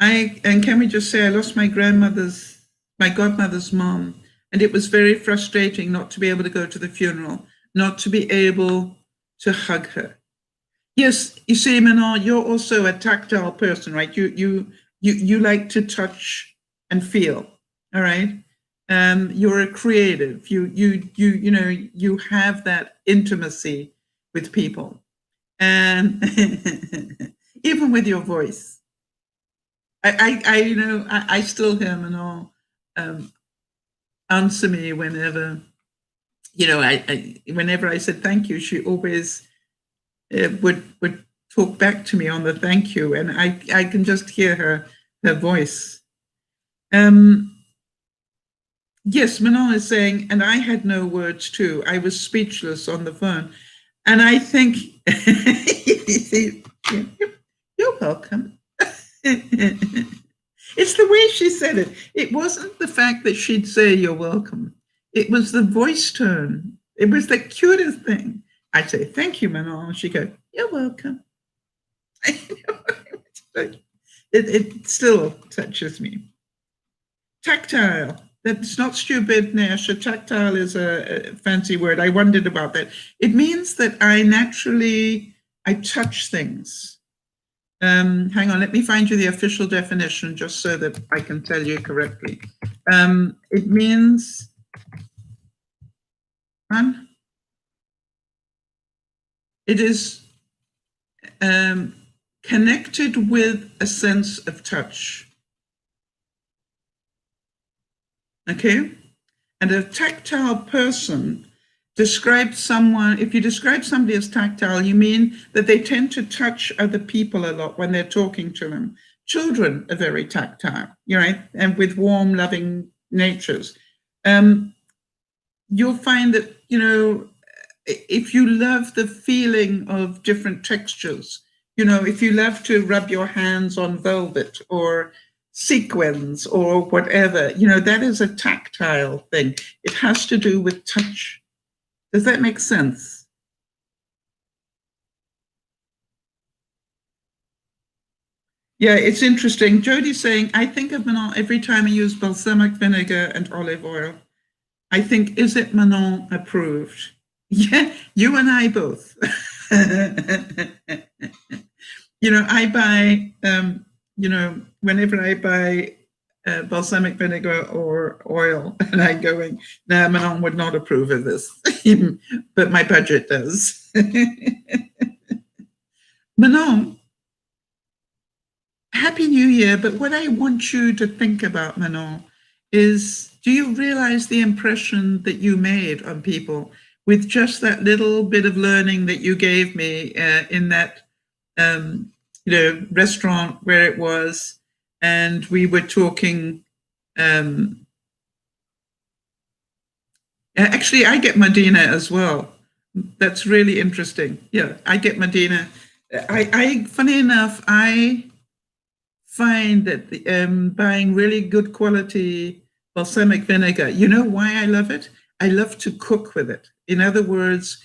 and can we just say I lost my godmother's mom, and it was very frustrating not to be able to go to the funeral, not to be able to hug her. Yes, you see, Manon, you're also a tactile person, right? You like to touch and feel, all right? You're a creative. You have that intimacy with people, and even with your voice. I still hear Manon answer me whenever, whenever I said thank you, she always would talk back to me on the thank you, and I can just hear her voice. Yes, Manon is saying, and I had no words too. I was speechless on the phone, and I think you're welcome. It's the way she said it. It wasn't the fact that she'd say you're welcome. It was the voice tone. It was the cutest thing. I'd say, thank you, Manon. She'd go, you're welcome. It still touches me. Tactile. That's not stupid, Nash. Tactile is a fancy word. I wondered about that. It means that I touch things. Hang on, let me find you the official definition just so that I can tell you correctly. It means, it is connected with a sense of touch. Okay? And a tactile person describes someone, if you describe somebody as tactile, you mean that they tend to touch other people a lot when they're talking to them. Children are very tactile, right? And with warm, loving natures. You'll find that, if you love the feeling of different textures, if you love to rub your hands on velvet or sequins or whatever, that is a tactile thing. It has to do with touch. Does that make sense? Yeah, it's interesting. Jodie's saying, I think of Manon every time I use balsamic vinegar and olive oil. I think, is it Manon approved? Yeah, you and I both. I buy, whenever I buy balsamic vinegar or oil, and I'm going, no, Manon would not approve of this, but my budget does. Manon, Happy New Year, but what I want you to think about, Manon, is do you realize the impression that you made on people with just that little bit of learning that you gave me in that, restaurant where it was, and we were talking. Actually, I get Medina as well. That's really interesting. Yeah, I get Medina. Funny enough, I find that buying really good quality balsamic vinegar, you know why I love it? I love to cook with it. In other words,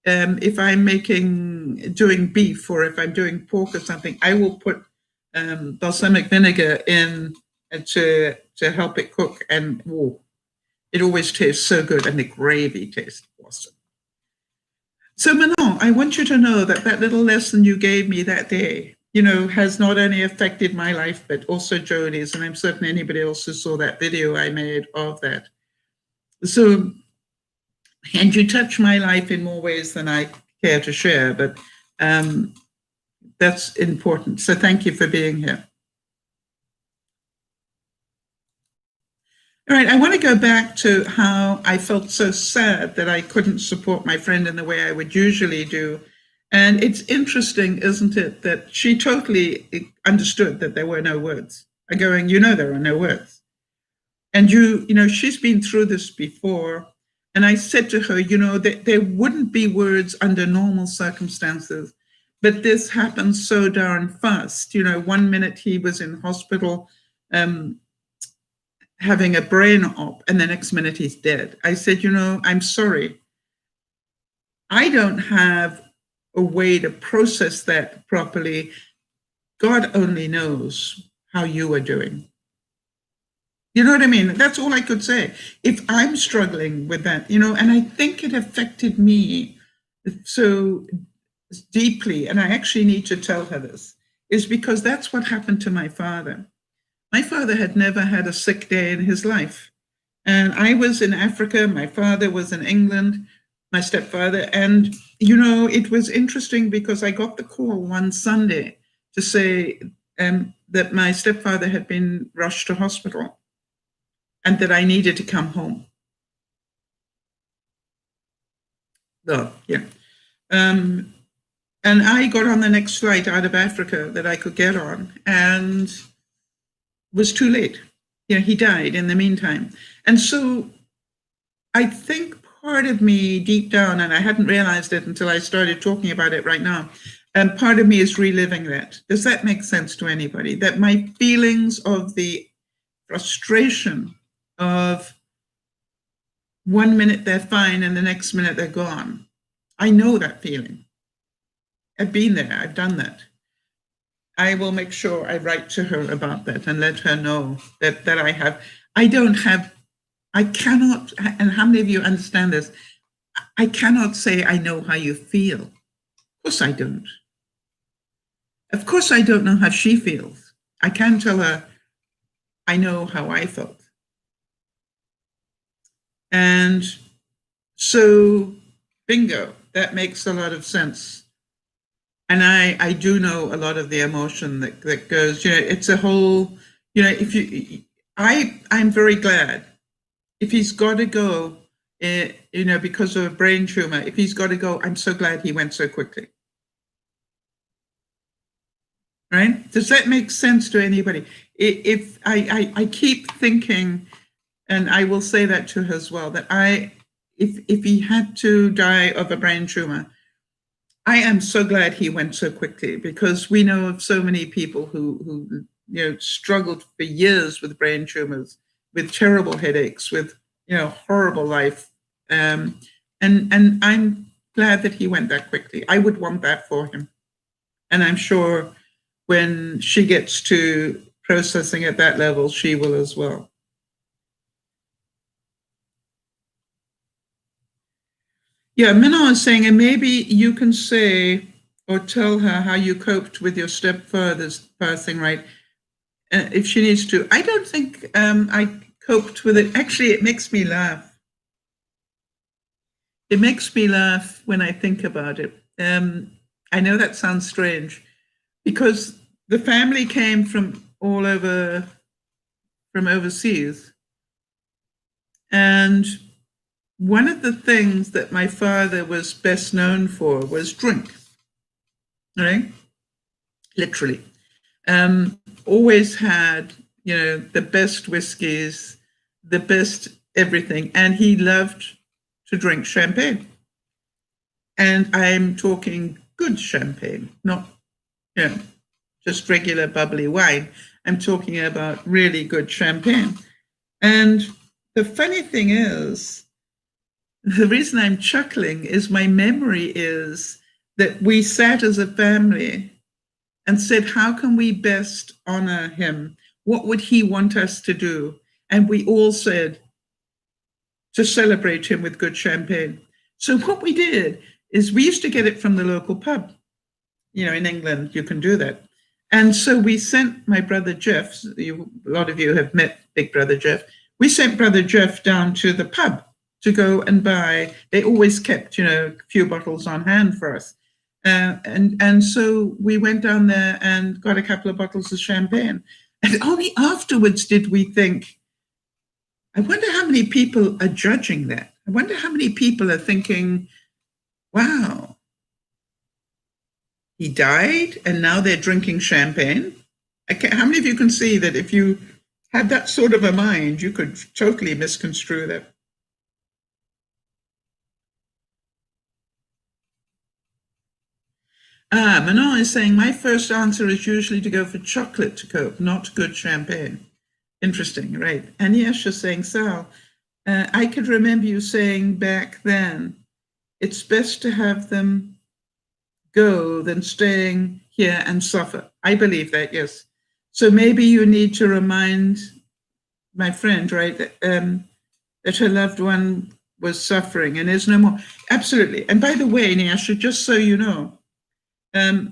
if I'm doing beef, or if I'm doing pork or something, I will put balsamic vinegar in to help it cook, and it always tastes so good, and the gravy tastes awesome. So Manon, I want you to know that that little lesson you gave me that day, has not only affected my life, but also Jodie's, and I'm certain anybody else who saw that video I made of that. So, and you touch my life in more ways than I care to share, but that's important. So thank you for being here. All right, I want to go back to how I felt so sad that I couldn't support my friend in the way I would usually do. And it's interesting, isn't it, that she totally understood that there were no words. I'm going, there are no words. And she's been through this before. And I said to her, that there wouldn't be words under normal circumstances, but this happened so darn fast. 1 minute he was in hospital, having a brain op, and the next minute he's dead. I said, I'm sorry. I don't have a way to process that properly. God only knows how you are doing. You know what I mean? That's all I could say. If I'm struggling with that, and I think it affected me so deeply, and I actually need to tell her this, is because that's what happened to my father. My father had never had a sick day in his life. And I was in Africa. My father was in England, my stepfather. And, it was interesting because I got the call one Sunday to say that my stepfather had been rushed to hospital and that I needed to come home. Yeah. And I got on the next flight out of Africa that I could get on, and was too late. He died in the meantime. And so I think part of me deep down, and I hadn't realized it until I started talking about it right now, and part of me is reliving that. Does that make sense to anybody? That my feelings of the frustration of 1 minute they're fine and the next minute they're gone. I know that feeling. I've been there. I've done that. I will make sure I write to her about that and let her know that I cannot, and how many of you understand this? I cannot say I know how you feel. Of course I don't. Of course I don't know how she feels. I can tell her I know how I felt. And so, bingo, that makes a lot of sense. And I do know a lot of the emotion that goes, it's a whole, I'm very glad if he's got to go, because of a brain tumor, if he's got to go, I'm so glad he went so quickly. Right? Does that make sense to anybody? If I keep thinking, and I will say that to her as well, that if he had to die of a brain tumor, I am so glad he went so quickly, because we know of so many people who struggled for years with brain tumors, with terrible headaches, with horrible life, and I'm glad that he went that quickly. I would want that for him, and I'm sure when she gets to processing at that level, she will as well. Yeah, Minna is saying, and maybe you can say or tell her how you coped with your stepfather's passing, right? If she needs to. I don't think I coped with it. Actually, it makes me laugh. It makes me laugh when I think about it. I know that sounds strange, because the family came from all over, from overseas. And one of the things that my father was best known for was drink, right? literally. Always had, the best whiskies, the best everything. And he loved to drink champagne. And I'm talking good champagne, not, just regular bubbly wine. I'm talking about really good champagne. And the funny thing is, the reason I'm chuckling is my memory is that we sat as a family and said, how can we best honor him? What would he want us to do? And we all said, to celebrate him with good champagne. So what we did is we used to get it from the local pub. In England, you can do that. And so we sent my brother Jeff, a lot of you have met Big Brother Jeff, we sent Brother Jeff down to the pub to go and buy. They always kept, a few bottles on hand for us. And so we went down there and got a couple of bottles of champagne. And only afterwards did we think, I wonder how many people are judging that. I wonder how many people are thinking, wow, he died and now they're drinking champagne. How many of you can see that if you had that sort of a mind, you could totally misconstrue that? Manon is saying, my first answer is usually to go for chocolate to cope, not good champagne. Interesting, right? And yes, you're saying, Sal, I could remember you saying back then, it's best to have them go than staying here and suffer. I believe that, yes. So maybe you need to remind my friend, right, that her loved one was suffering and is no more. Absolutely. And by the way, Nyasha, just so you know,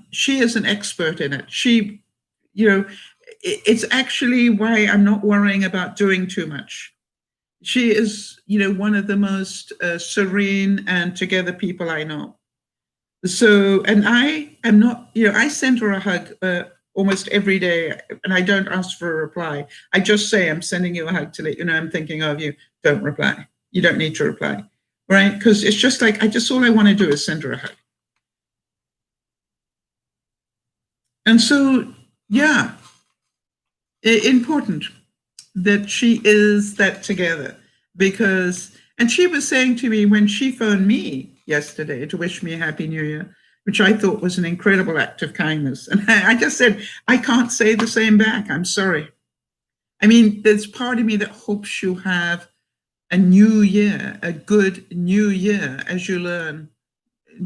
she is an expert in it. She, it's actually why I'm not worrying about doing too much. She is, one of the most serene and together people I know. So, and I am not, I send her a hug almost every day, and I don't ask for a reply. I just say, I'm sending you a hug to let you know I'm thinking of you. Don't reply. You don't need to reply, right? Because it's just like, all I want to do is send her a hug. And so, yeah, important that she is that together because, and she was saying to me when she phoned me yesterday to wish me a Happy New Year, which I thought was an incredible act of kindness. And I just said, I can't say the same back. I'm sorry. I mean, there's part of me that hopes you have a new year, a good new year as you learn,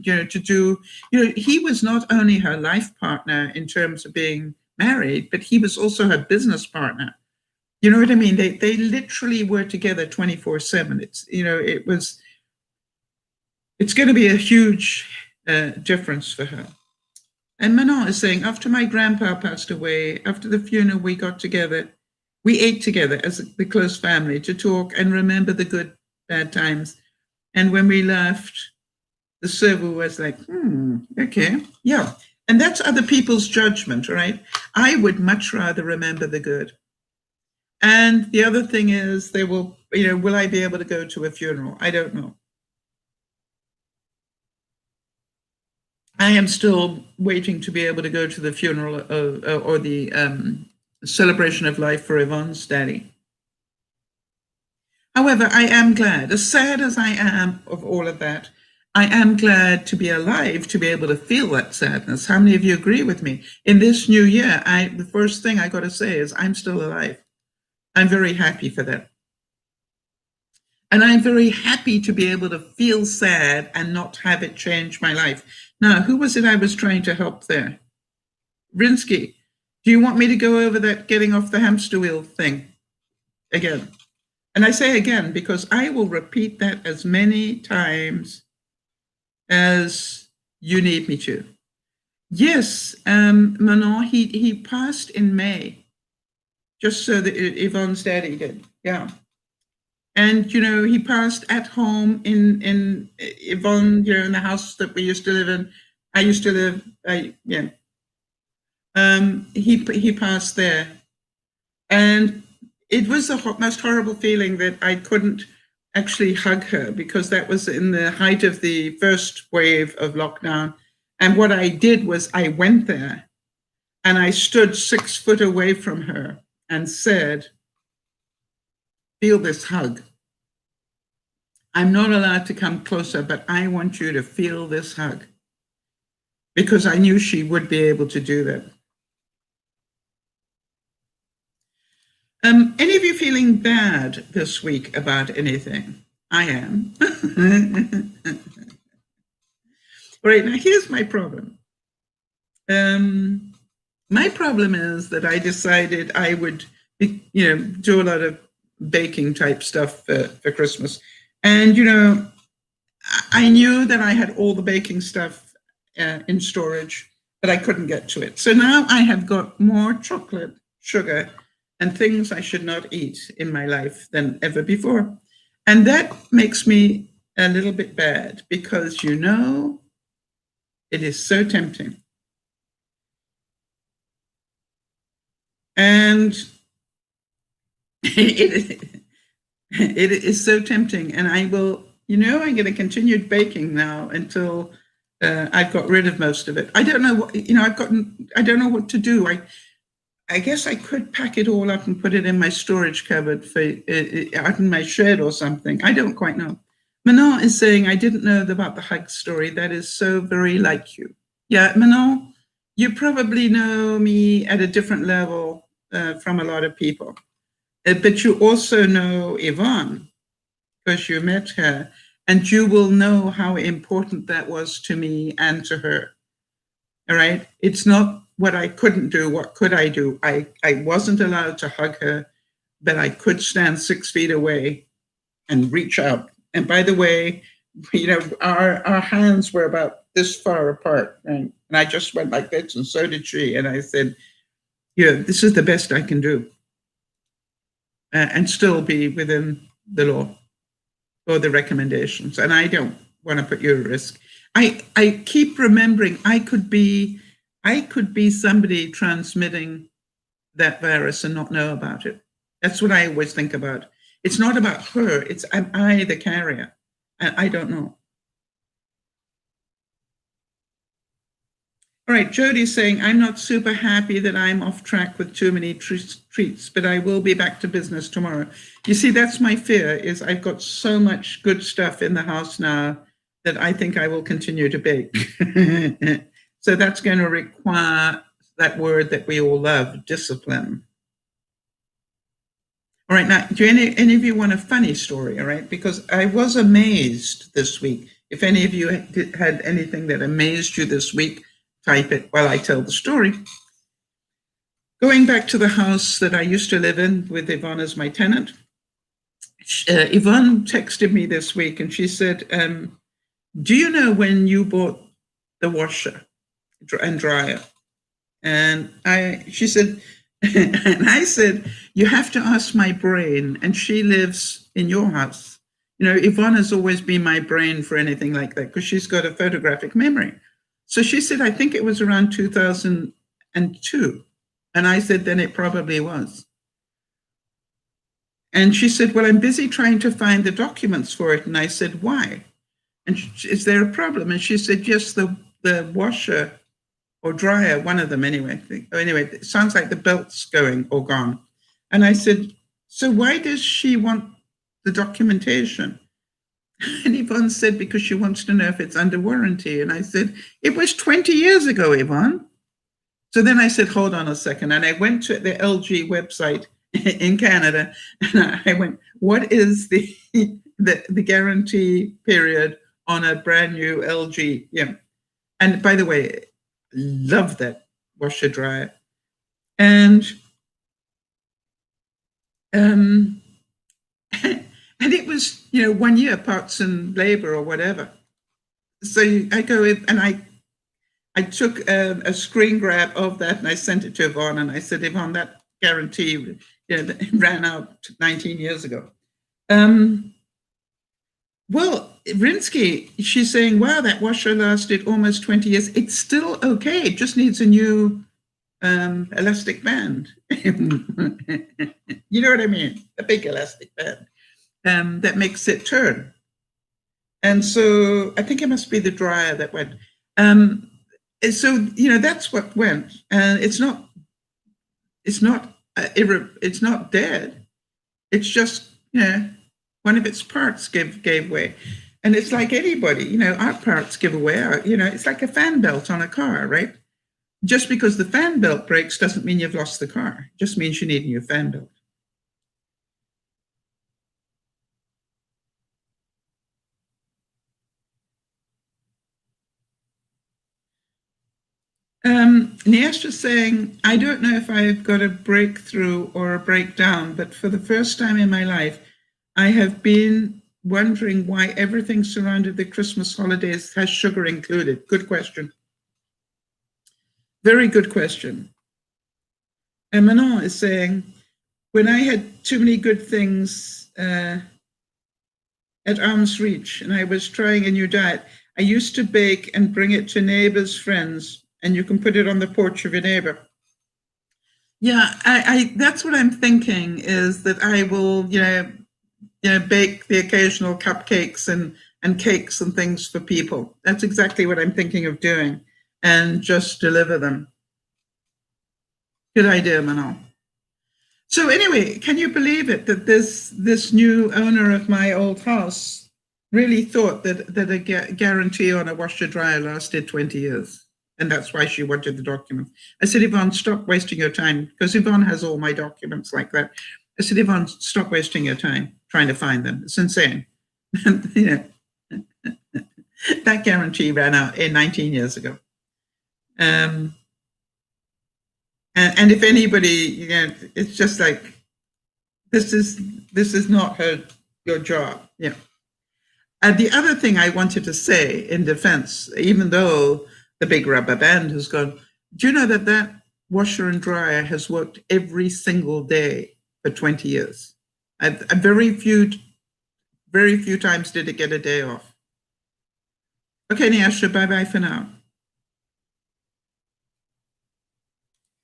to do, he was not only her life partner in terms of being married, but he was also her business partner. You know what I mean? They literally were together 24/7. It's going to be a huge difference for her. And Manon is saying, after my grandpa passed away, after the funeral, we got together. We ate together as the close family to talk and remember the good, bad times. And when we left, the server was like, okay, yeah. And that's other people's judgment, right? I would much rather remember the good. And the other thing is, they will, will I be able to go to a funeral? I don't know. I am still waiting to be able to go to the funeral or the celebration of life for Yvonne's daddy. However, I am glad, as sad as I am of all of that, I am glad to be alive, to be able to feel that sadness. How many of you agree with me? In this new year, the first thing I got to say is I'm still alive. I'm very happy for that. And I'm very happy to be able to feel sad and not have it change my life. Now, who was it I was trying to help there? Rinsky, do you want me to go over that getting off the hamster wheel thing again? And I say again, because I will repeat that as many times as you need me to. Yes, Manon, he passed in May, just so that Yvonne's daddy did, yeah. And, he passed at home in Yvonne, in the house that we used to live in. I used to live, yeah. He passed there. And it was the most horrible feeling that I couldn't actually hug her because that was in the height of the first wave of lockdown. And what I did was I went there And I stood 6 foot away from her and said, feel this hug. I'm not allowed to come closer, but I want you to feel this hug. Because I knew she would be able to do that. Any of you feeling bad this week about anything? I am. All right, now here's my problem. My problem is that I decided I would, do a lot of baking type stuff for Christmas. And, I knew that I had all the baking stuff in storage, but I couldn't get to it. So now I have got more chocolate, sugar, and things I should not eat in my life than ever before. And that makes me a little bit bad because, it is so tempting. And it is so tempting. And I will, I'm going to continue baking now until I've got rid of most of it. I don't know what, I don't know what to do. I guess I could pack it all up and put it in my storage cupboard for out in my shed or something. I don't quite know. Manon is saying, I didn't know about the hug story. That is so very like you. Yeah, Manon, you probably know me at a different level from a lot of people. But you also know Yvonne, because you met her, and you will know how important that was to me and to her. All right? It's not what I couldn't do. What could I do? I wasn't allowed to hug her, but I could stand 6 feet away and reach out. And by the way, our hands were about this far apart, right? And I just went like this, and so did she. And I said, this is the best I can do. And still be within the law or the recommendations. And I don't want to put you at risk. I keep remembering I could be somebody transmitting that virus and not know about it. That's what I always think about. It's not about her. It's, am I the carrier? And I don't know. All right, Jody's saying, I'm not super happy that I'm off track with too many treats, but I will be back to business tomorrow. You see, that's my fear, is I've got so much good stuff in the house now that I think I will continue to bake. So that's going to require that word that we all love, discipline. All right, now, do any of you want a funny story, all right? Because I was amazed this week. If any of you had anything that amazed you this week, type it while I tell the story. Going back to the house that I used to live in with Yvonne as my tenant, Yvonne texted me this week and she said, do you know when you bought the washer and dryer? And she said, and I said, you have to ask my brain, and she lives in your house. Yvonne has always been my brain for anything like that because she's got a photographic memory. So she said, I think it was around 2002. And I said, then it probably was. And she said, well, I'm busy trying to find the documents for it. And I said, why? And is there a problem? And she said, yes, the washer or dryer, one of them anyway. Anyway, it sounds like the belt's going or gone. And I said, so why does she want the documentation? And Yvonne said, because she wants to know if it's under warranty. And I said, it was 20 years ago, Yvonne. So then I said, hold on a second. And I went to the LG website in Canada, and I went, what is the guarantee period on a brand new LG? Yeah. And by the way, love that washer dryer. And and it was, 1 year parts and labor or whatever. So I go in and I took a screen grab of that and I sent it to Yvonne and I said, Yvonne, that guarantee ran out 19 years ago. Well, Rinsky, she's saying, wow, that washer lasted almost 20 years. It's still okay. It just needs a new elastic band. You know what I mean? A big elastic band that makes it turn. And so I think it must be the dryer that went. So, that's what went. And it's not it's not it's not dead. It's just, one of its parts gave way. And it's like anybody, our parts give away. It's like a fan belt on a car, right? Just because the fan belt breaks doesn't mean you've lost the car. It just means you need a new fan belt. Niash is saying, I don't know if I've got a breakthrough or a breakdown, but for the first time in my life, I have been wondering why everything surrounding the Christmas holidays has sugar included. Good question. Very good question. And Manon is saying, when I had too many good things at arm's reach and I was trying a new diet, I used to bake and bring it to neighbors, friends, and you can put it on the porch of your neighbor. Yeah, I that's what I'm thinking, is that I will, bake the occasional cupcakes and cakes and things for people. That's exactly what I'm thinking of doing, and just deliver them. Good idea, Manon. So anyway, can you believe it that this new owner of my old house really thought that a guarantee on a washer dryer lasted 20 years? And that's why she wanted the document. I said, Yvonne, stop wasting your time, because Yvonne has all my documents like that. I said, Yvonne, stop wasting your time trying to find them. It's insane. That guarantee ran out 19 years ago. And if anybody, it's just like, this is not your job. Yeah. And the other thing I wanted to say in defense, even though the big rubber band has gone, do you know that washer and dryer has worked every single day for 20 years? Very few times did it get a day off. Okay, Nyasha, bye-bye for now.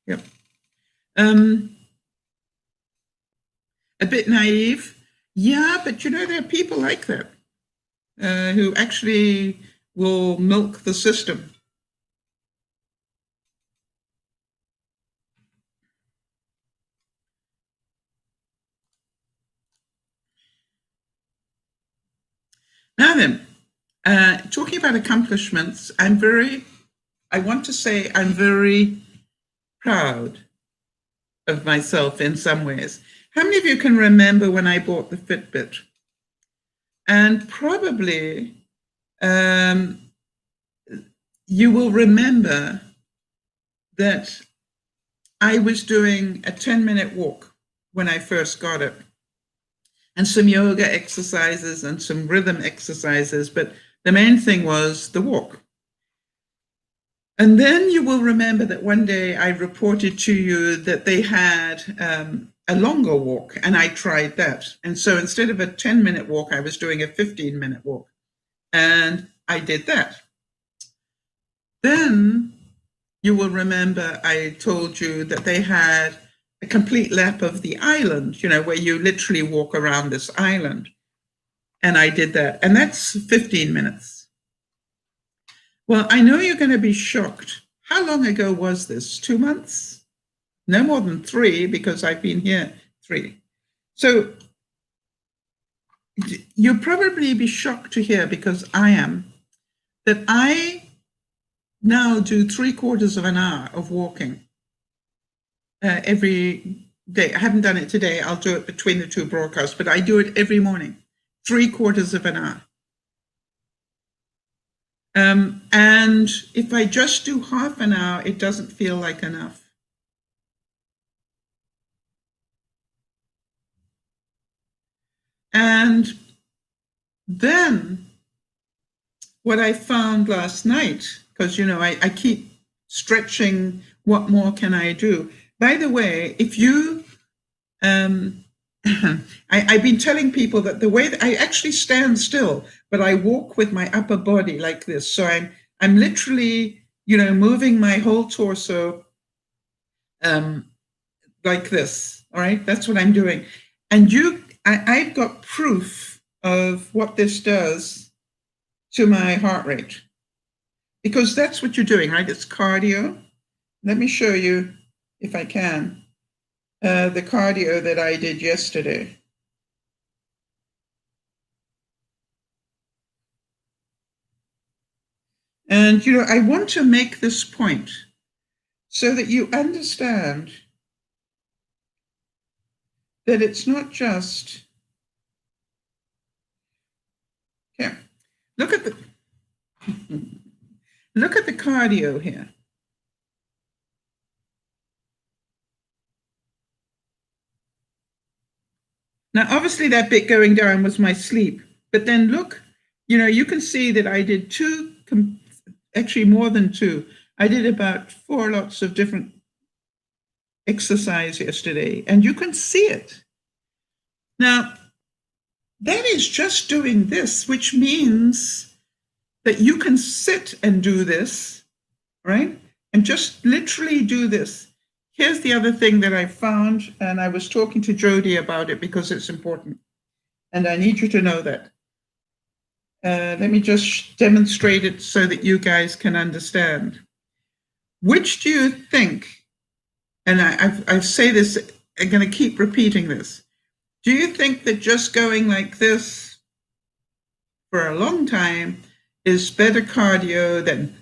Yep. A bit naive. Yeah, but there are people like that who actually will milk the system. Now then, talking about accomplishments, I want to say I'm very proud of myself in some ways. How many of you can remember when I bought the Fitbit? And probably you will remember that I was doing a 10-minute walk when I first got it, and some yoga exercises and some rhythm exercises, but the main thing was the walk. And then you will remember that one day I reported to you that they had a longer walk, and I tried that. And so instead of a 10-minute walk, I was doing a 15-minute walk, and I did that. Then you will remember I told you that they had a complete lap of the island, where you literally walk around this island. And I did that. And that's 15 minutes. Well, I know you're going to be shocked. How long ago was this? 2 months? No more than 3, because I've been here 3. So you'll probably be shocked to hear, because I am, that I now do 3/4 of an hour of walking every day. I haven't done it today. I'll do it between the 2 broadcasts, but I do it every morning, 3/4 of an hour. And if I just do half an hour, it doesn't feel like enough. And then what I found last night, because, I keep stretching, what more can I do? By the way, if you, I've been telling people that the way that I actually stand still, but I walk with my upper body like this. So I'm literally, moving my whole torso like this. All right, that's what I'm doing. And I've got proof of what this does to my heart rate, because that's what you're doing, right? It's cardio. Let me show you if I can. the cardio that I did yesterday. And, you know, I want to make this point so that you understand that it's not just, here, look at the cardio here. Now, obviously that bit going down was my sleep, but then look, you know, you can see that I did actually more than two. I did about 4 lots of different exercise yesterday, and you can see it. Now, that is just doing this, which means that you can sit and do this, right? And just literally do this. Here's the other thing that I found, and I was talking to Jody about it because it's important. And I need you to know that. Let me just demonstrate it so that you guys can understand. Which do you think, and I say this, I'm going to keep repeating this. Do you think that just going like this for a long time is better cardio than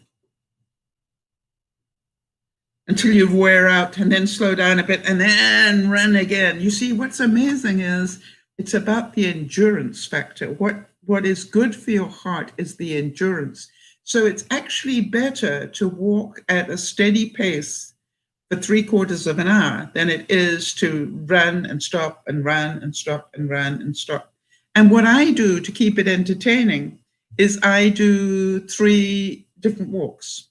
until you wear out and then slow down a bit and then run again? You see, what's amazing is it's about the endurance factor. What is good for your heart is the endurance. So it's actually better to walk at a steady pace for 3/4 of an hour than it is to run and stop and run and stop and run and stop. And what I do to keep it entertaining is I do 3 different walks,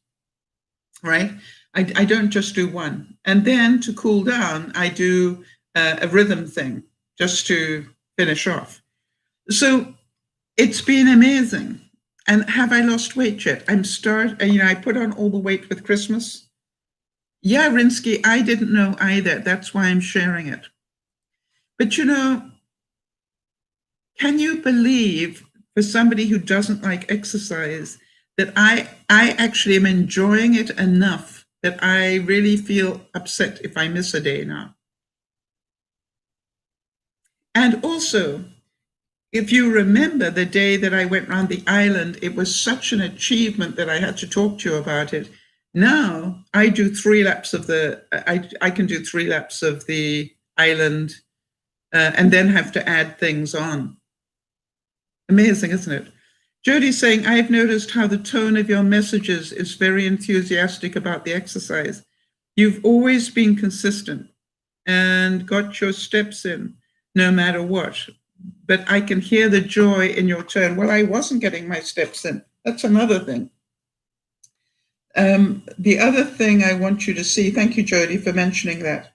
right? I don't just do one. And then to cool down, I do a rhythm thing just to finish off. So it's been amazing. And have I lost weight yet? I put on all the weight with Christmas. Yeah, Rinsky, I didn't know either. That's why I'm sharing it. But you know, can you believe, for somebody who doesn't like exercise, that I actually am enjoying it enough that I really feel upset if I miss a day now? And also, if you remember the day that I went around the island, it was such an achievement that I had to talk to you about it. Now I do 3 laps of I can do 3 laps of the island and then have to add things on. Amazing, isn't it? Jody's saying, I've noticed how the tone of your messages is very enthusiastic about the exercise. You've always been consistent and got your steps in no matter what. But I can hear the joy in your tone. Well, I wasn't getting my steps in. That's another thing. The other thing I want you to see, thank you, Jody, for mentioning that.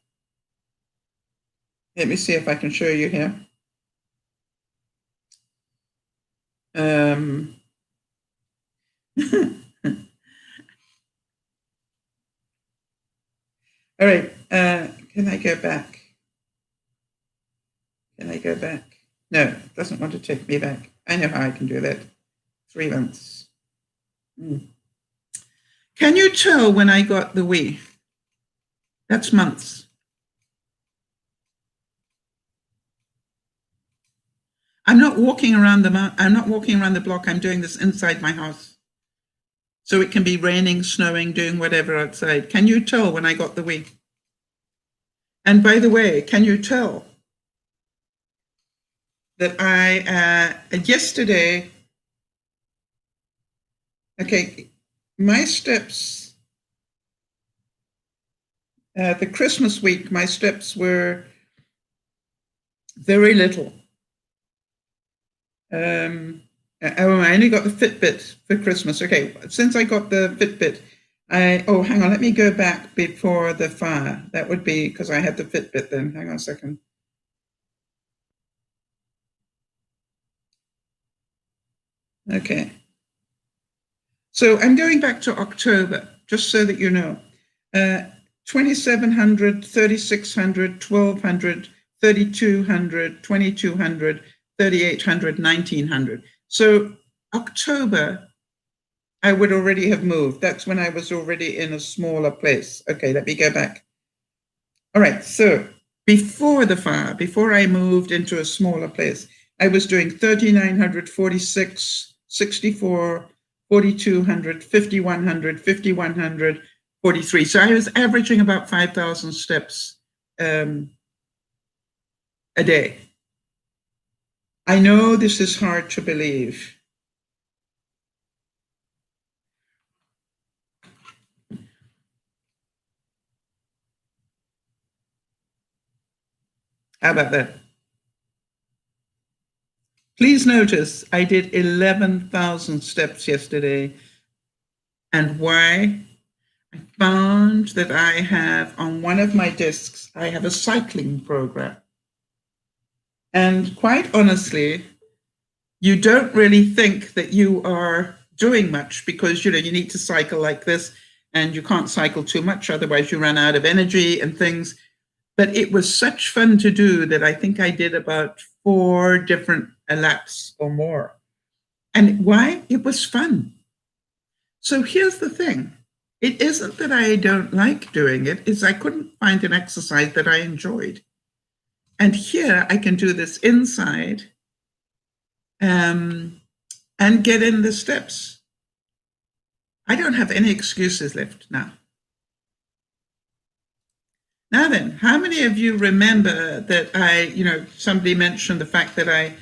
Let me see if I can show you here. All right, can I go back? Can I go back? No, it doesn't want to take me back. I know how I can do that. 3 months. Can you tell when I got the we? That's months. I'm not walking around the block. I'm doing this inside my house. So it can be raining, snowing, doing whatever outside. Can you tell when I got the we? And by the way, can you tell that I, yesterday, okay, my steps, the Christmas week, my steps were very little. I only got the Fitbit for Christmas. Okay, since I got the Fitbit, hang on, let me go back before the fire. That would be because I had the Fitbit then. Hang on a second. Okay. So I'm going back to October, just so that you know. 2,700, 3,600, 1,200, 3,200, 2,200, 3,800, 1,900. So October, I would already have moved. That's when I was already in a smaller place. Okay, let me go back. All right, so before the fire, before I moved into a smaller place, I was doing 3,900, 46, 64, 4,200, 5,100, 5,100, 43. So I was averaging about 5,000 steps a day. I know this is hard to believe. How about that? Please notice I did 11,000 steps yesterday. And why? I found that I have on one of my discs, I have a cycling program. And quite honestly, you don't really think that you are doing much because, you need to cycle like this and you can't cycle too much, otherwise you run out of energy and things. But it was such fun to do that I think I did about 4 different laps or more. And why? It was fun. So here's the thing. It isn't that I don't like doing it, it's I couldn't find an exercise that I enjoyed. And here I can do this inside and get in the steps. I don't have any excuses left now. Now then, how many of you remember that somebody mentioned the fact that I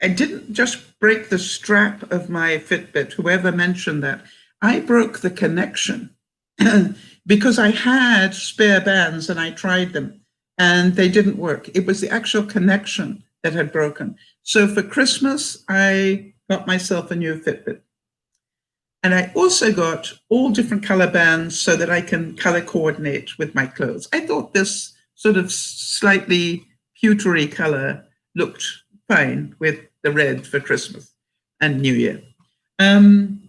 didn't just break the strap of my Fitbit, whoever mentioned that. I broke the connection because I had spare bands and I tried them and they didn't work. It was the actual connection that had broken. So for Christmas, I got myself a new Fitbit. And I also got all different color bands so that I can color coordinate with my clothes. I thought this sort of slightly pewtery color looked fine with the red for Christmas and New Year. And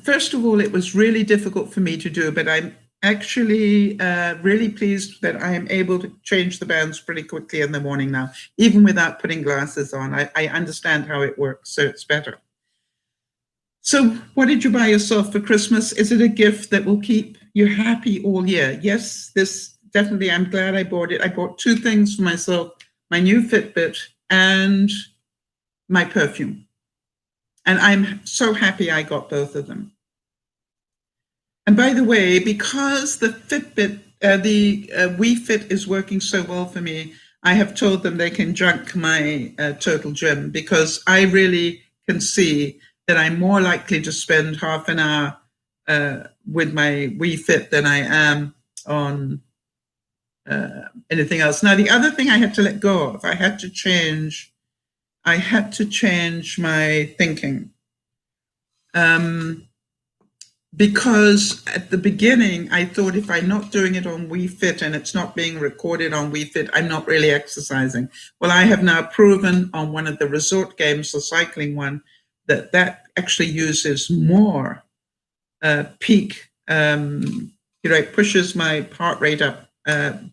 first of all, it was really difficult for me to do, but I'm actually really pleased that I am able to change the bands pretty quickly in the morning now, even without putting glasses on. I understand how it works, so it's better. So what did you buy yourself for Christmas? Is it a gift that will keep you happy all year? Yes, this definitely, I'm glad I bought it. I bought 2 things for myself, my new Fitbit and my perfume. And I'm so happy I got both of them. And by the way, because the Fitbit, the Wii Fit is working so well for me, I have told them they can junk my Total Gym because I really can see that I'm more likely to spend half an hour with my Wii Fit than I am on anything else. Now, the other thing I had to let go of, I had to change my thinking. Because at the beginning, I thought if I'm not doing it on Wii Fit and it's not being recorded on Wii Fit, I'm not really exercising. Well, I have now proven on one of the resort games, the cycling one, that actually uses more peak, it pushes my heart rate up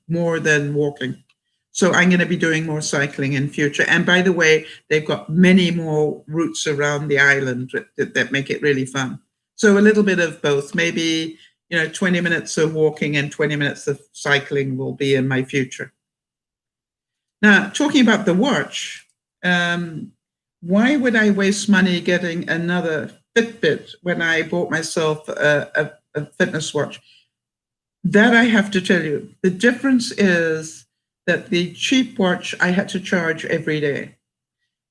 more than walking. So I'm going to be doing more cycling in future. And by the way, they've got many more routes around the island that make it really fun. So a little bit of both, maybe 20 minutes of walking and 20 minutes of cycling will be in my future. Now, talking about the watch, why would I waste money getting another Fitbit when I bought myself a fitness watch? That I have to tell you, the difference is that the cheap watch I had to charge every day.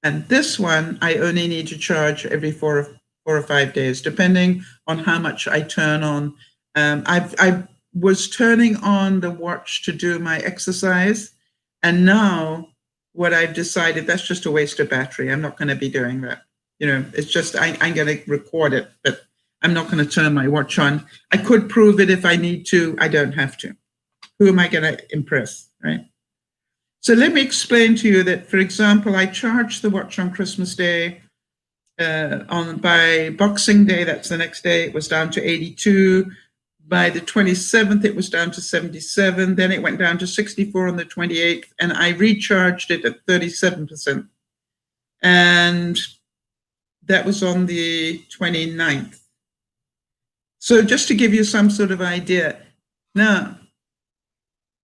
And this one, I only need to charge every 4 or 5 days, depending on how much I turn on. I was turning on the watch to do my exercise. And now what I've decided, that's just a waste of battery. I'm not going to be doing that. It's just, I'm going to record it, but I'm not going to turn my watch on. I could prove it if I need to. I don't have to. Who am I going to impress, right? So let me explain to you that, for example, I charged the watch on Christmas Day. By Boxing Day, that's the next day, it was down to 82. By the 27th, it was down to 77. Then it went down to 64 on the 28th, and I recharged it at 37%. And that was on the 29th. So just to give you some sort of idea. Now,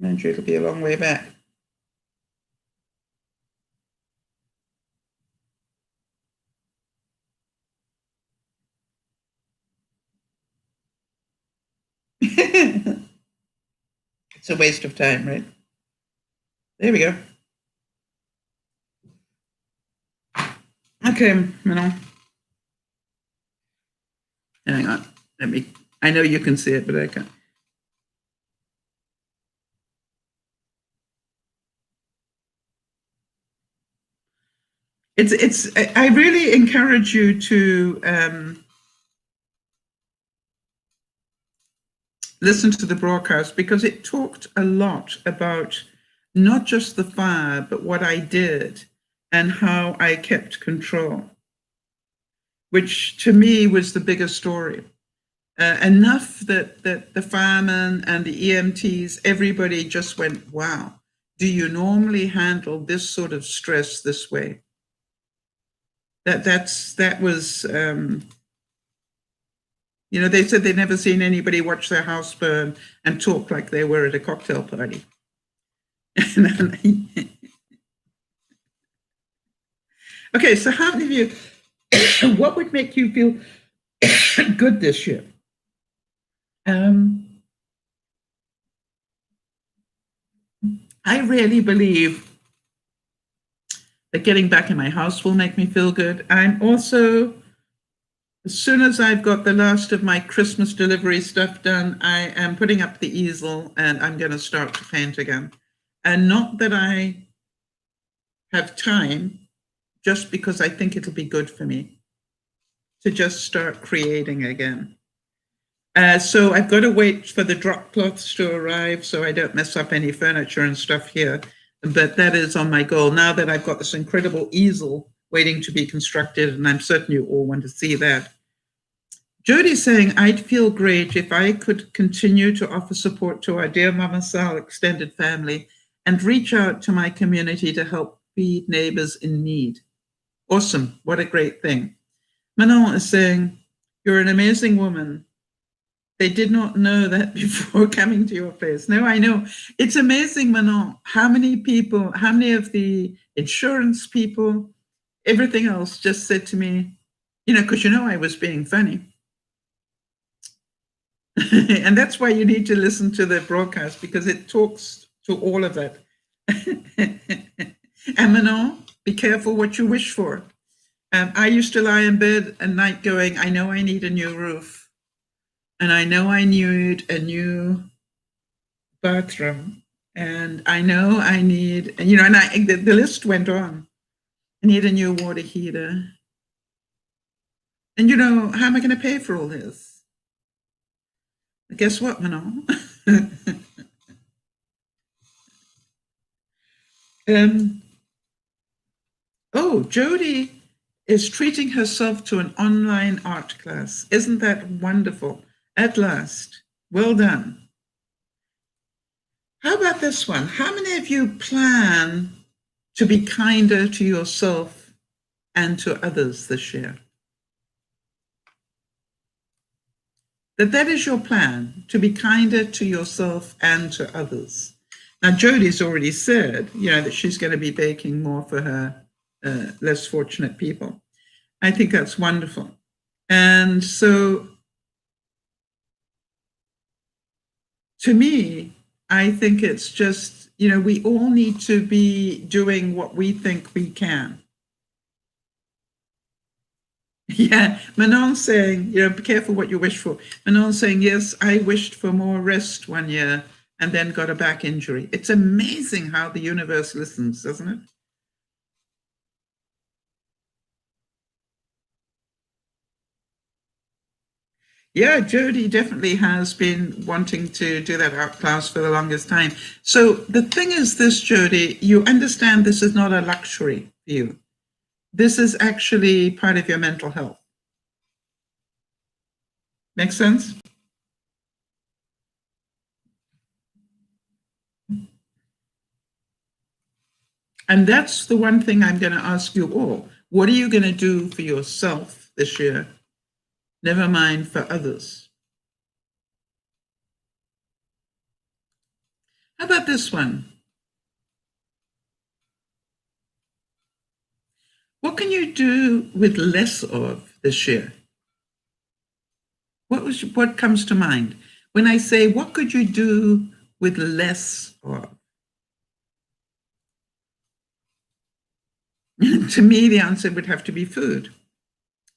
Benji, it'll be a long way back. It's a waste of time, right? There we go. Okay, hang on. I know you can see it, but I can't. I really encourage you to listen to the broadcast, because it talked a lot about not just the fire, but what I did and how I kept control, which to me was the bigger story. Enough that the firemen and the EMTs, everybody just went, wow, do you normally handle this sort of stress this way? That was, they said they'd never seen anybody watch their house burn and talk like they were at a cocktail party. Okay, so how many of you, what would make you feel good this year? I really believe that getting back in my house will make me feel good. I'm also, as soon as I've got the last of my Christmas delivery stuff done, I am putting up the easel and I'm going to start to paint again. And not that I have time, just because I think it'll be good for me to just start creating again. So I've got to wait for the drop cloths to arrive so I don't mess up any furniture and stuff here. But that is on my goal now that I've got this incredible easel waiting to be constructed, and I'm certain you all want to see that. Jody's saying, I'd feel great if I could continue to offer support to our DearMamaSal extended family and reach out to my community to help feed neighbors in need. Awesome. What a great thing. Manon is saying, you're an amazing woman. They did not know that before coming to your place. No, I know. It's amazing, Manon, how many people, how many of the insurance people, everything else just said to me, because I was being funny. And that's why you need to listen to the broadcast, because it talks to all of that. And Manon, be careful what you wish for. I used to lie in bed at night going, I know I need a new roof. And I know I need a new bathroom. And I know I need, and the list went on. I need a new water heater. And how am I going to pay for all this? Guess what, Manon? Jody is treating herself to an online art class. Isn't that wonderful? At last. Well done. How about this one? How many of you plan to be kinder to yourself and to others this year? That is your plan, to be kinder to yourself and to others. Now, Jody's already said, that she's going to be baking more for her less fortunate people. I think that's wonderful. And so, to me, I think it's just, we all need to be doing what we think we can. Yeah, Manon saying, be careful what you wish for. Manon saying, yes, I wished for more rest one year and then got a back injury. It's amazing how the universe listens, doesn't it? Yeah, Jody definitely has been wanting to do that art class for the longest time. So the thing is this, Jody, you understand this is not a luxury for you. This is actually part of your mental health. Make sense? And that's the one thing I'm going to ask you all. What are you going to do for yourself this year? Never mind for others. How about this one? What can you do with less of this year? What comes to mind when I say, what could you do with less of? To me, the answer would have to be food.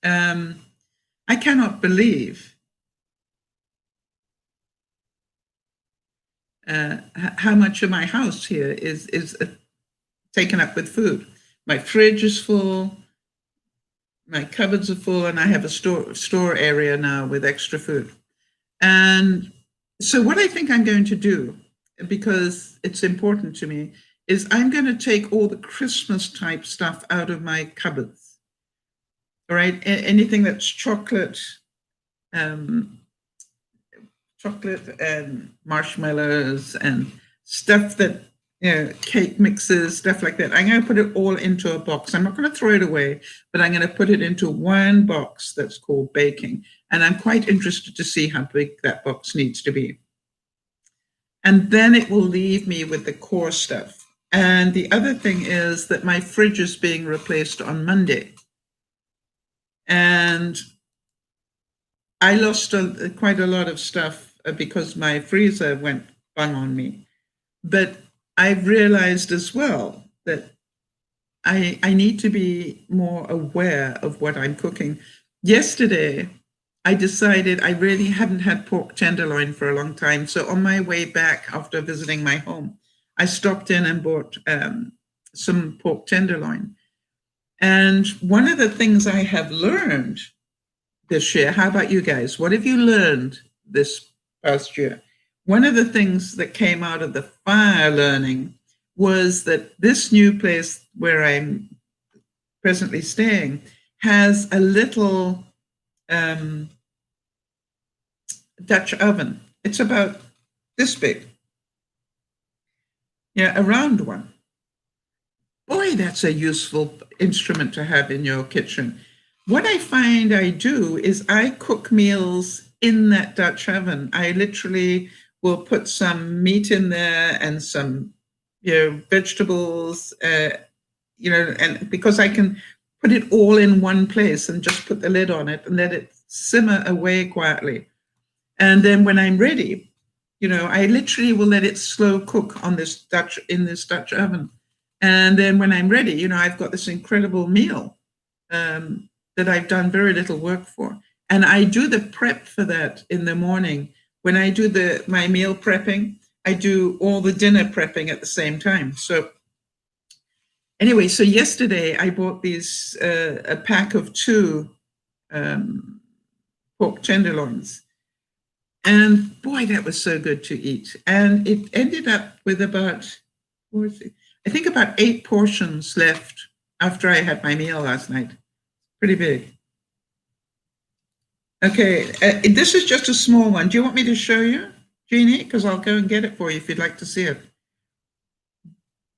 I cannot believe how much of my house here is taken up with food. My fridge is full, my cupboards are full, and I have a store area now with extra food. And so what I think I'm going to do, because it's important to me, is I'm going to take all the Christmas type stuff out of my cupboards. All right, anything that's chocolate and marshmallows and stuff that, cake mixes, stuff like that. I'm going to put it all into a box. I'm not going to throw it away, but I'm going to put it into one box that's called baking. And I'm quite interested to see how big that box needs to be. And then it will leave me with the core stuff. And the other thing is that my fridge is being replaced on Monday. And I lost quite a lot of stuff because my freezer went bung on me. But I've realized as well that I need to be more aware of what I'm cooking. Yesterday, I decided I really hadn't had pork tenderloin for a long time. So on my way back after visiting my home, I stopped in and bought some pork tenderloin. And one of the things I have learned this year, how about you guys? What have you learned this past year? One of the things that came out of the fire learning was that this new place where I'm presently staying has a little Dutch oven. It's about this big. Yeah, a round one. Boy, that's a useful instrument to have in your kitchen. What I find I do is I cook meals in that Dutch oven. I literally will put some meat in there and some, vegetables, and because I can put it all in one place and just put the lid on it and let it simmer away quietly. And then when I'm ready, I literally will let it slow cook in this Dutch oven. And then when I'm ready, I've got this incredible meal that I've done very little work for. And I do the prep for that in the morning. When I do my meal prepping, I do all the dinner prepping at the same time. So anyway, so yesterday I bought these, a pack of 2 pork tenderloins. And boy, that was so good to eat. And it ended up with about, I think about 8 portions left after I had my meal last night. Pretty big. Okay, this is just a small one. Do you want me to show you, Jeannie? Because I'll go and get it for you if you'd like to see it.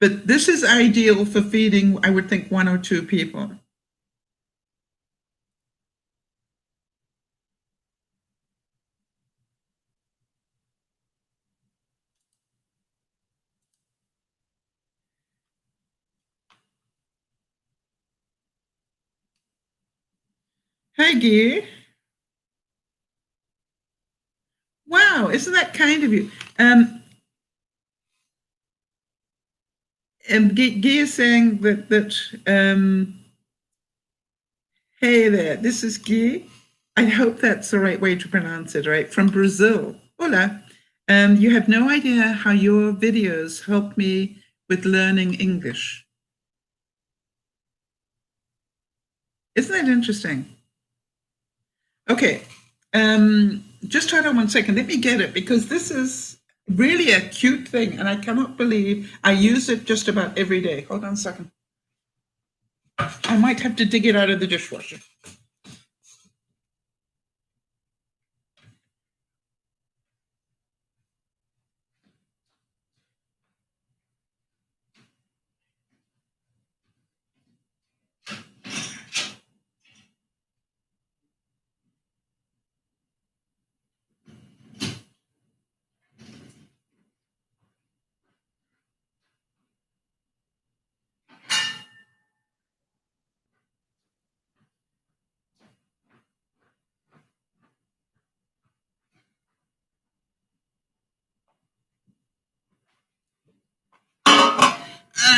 But this is ideal for feeding, I would think, 1 or 2 people. Hi, Guy. Wow, isn't that kind of you? And Guy is saying that hey there, this is Guy. I hope that's the right way to pronounce it, right? From Brazil. Hola. You have no idea how your videos help me with learning English. Isn't that interesting? Okay. Just hold on one second. Let me get it because this is really a cute thing and I cannot believe I use it just about every day. Hold on a second. I might have to dig it out of the dishwasher.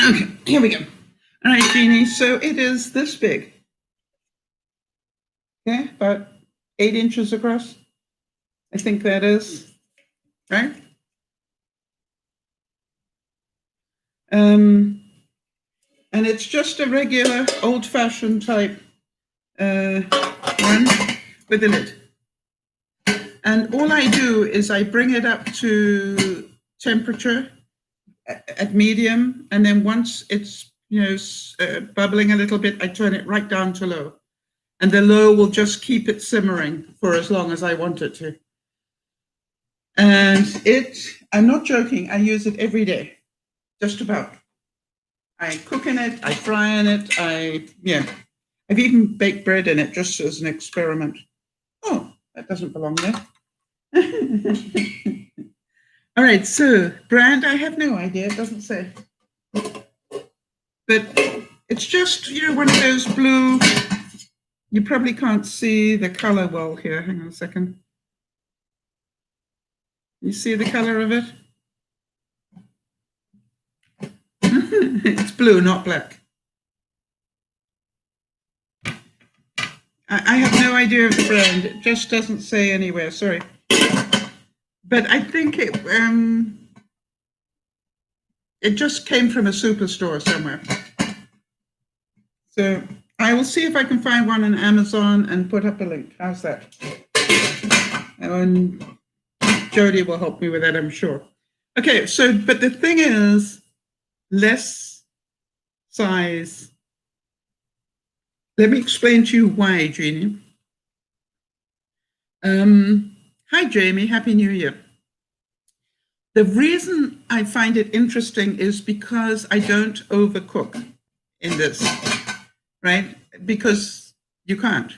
Okay, here we go. All right, Jeannie, so it is this big. Okay, about 8 inches across. I think that is, right? And it's just a regular old-fashioned type one with a lid. And all I do is I bring it up to temperature at medium, and then once it's bubbling a little bit, I turn it right down to low. And the low will just keep it simmering for as long as I want it to. And I'm not joking, I use it every day, just about. I cook in it, I fry in it, I've even baked bread in it just as an experiment. Oh, that doesn't belong there. All right, so brand, I have no idea, it doesn't say. But it's just, one of those blue, you probably can't see the color well here. Hang on a second. You see the color of it? It's blue, not black. I have no idea of the brand. It just doesn't say anywhere, sorry. But I think it just came from a superstore somewhere. So I will see if I can find one on Amazon and put up a link. How's that? And Jody will help me with that, I'm sure. Okay, so, but the thing is, less size. Let me explain to you why, Jeannie. Hi, Jamie. Happy New Year. The reason I find it interesting is because I don't overcook in this, right? Because you can't.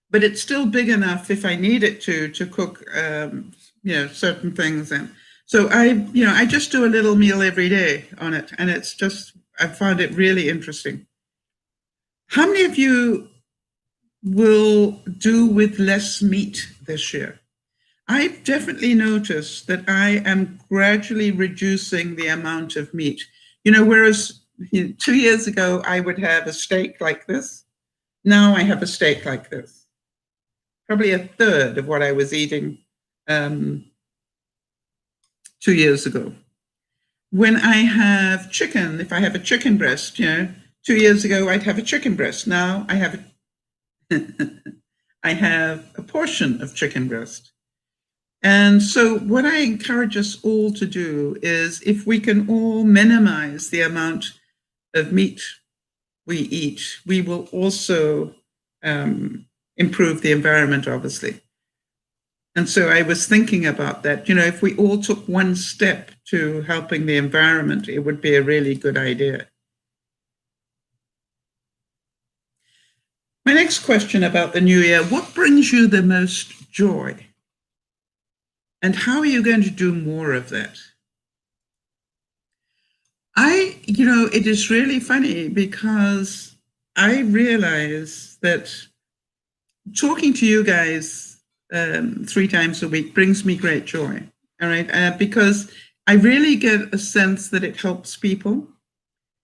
But it's still big enough if I need it to cook, certain things in. So I just do a little meal every day on it, and it's just, I found it really interesting. How many of you will do with less meat this year? I've definitely noticed that I am gradually reducing the amount of meat. Whereas 2 years ago, I would have a steak like this. Now I have a steak like this. Probably a third of what I was eating 2 years ago. When I have chicken, if I have a chicken breast, 2 years ago, I'd have a chicken breast. Now I have I have a portion of chicken breast. And so what I encourage us all to do is, if we can all minimize the amount of meat we eat, we will also improve the environment, obviously. And so I was thinking about that, if we all took one step to helping the environment, it would be a really good idea. My next question about the new year: what brings you the most joy? And how are you going to do more of that? It is really funny because I realize that talking to you guys 3 times a week brings me great joy, all right? Because I really get a sense that it helps people,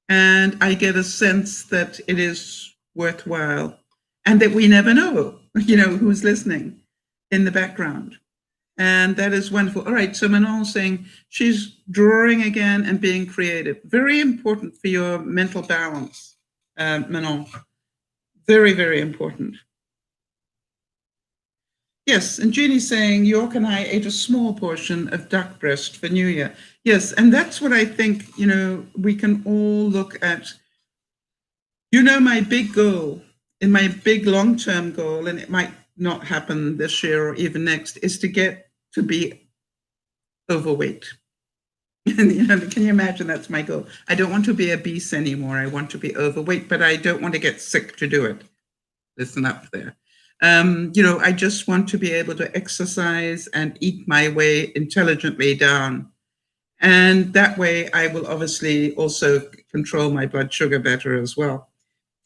and I get a sense that it is worthwhile, and that we never know, who's listening in the background. And that is wonderful. All right, so Manon's saying she's drawing again and being creative. Very important for your mental balance, Manon. Very, very important. Yes, and Jeannie's saying York and I ate a small portion of duck breast for New Year. Yes, and that's what I think, we can all look at. My big goal, and my big long-term goal, and it might not happen this year or even next, is to get to be overweight. Can you imagine? That's my goal. I don't want to be obese anymore. I want to be overweight, but I don't want to get sick to do it. Listen up there. I just want to be able to exercise and eat my way intelligently down. And that way I will obviously also control my blood sugar better as well.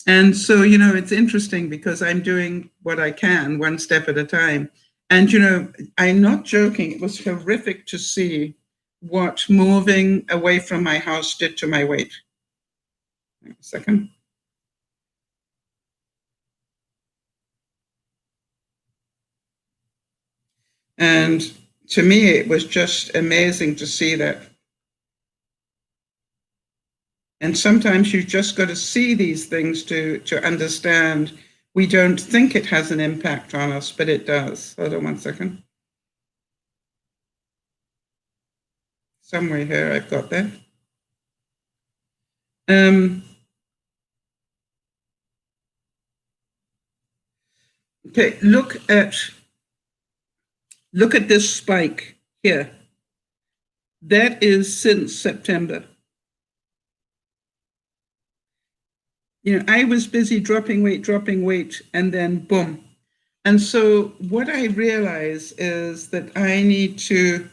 And so, it's interesting because I'm doing what I can, one step at a time. And, I'm not joking. It was horrific to see what moving away from my house did to my weight. Wait a second. And to me, it was just amazing to see that. And sometimes you just got to see these things to understand. We don't think it has an impact on us, but it does. Hold on one second. Somewhere here I've got that. Okay, look at this spike here. That is since September. You know, I was busy dropping weight, and then boom. And so what I realize is that I need to,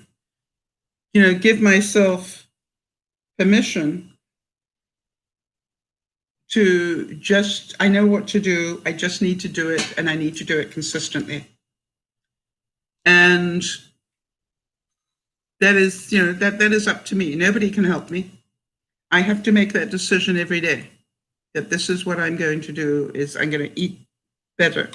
give myself permission to just, I know what to do, I just need to do it, and I need to do it consistently. And that is, that is up to me. Nobody can help me. I have to make that decision every day, that this is what I'm going to do, is I'm going to eat better.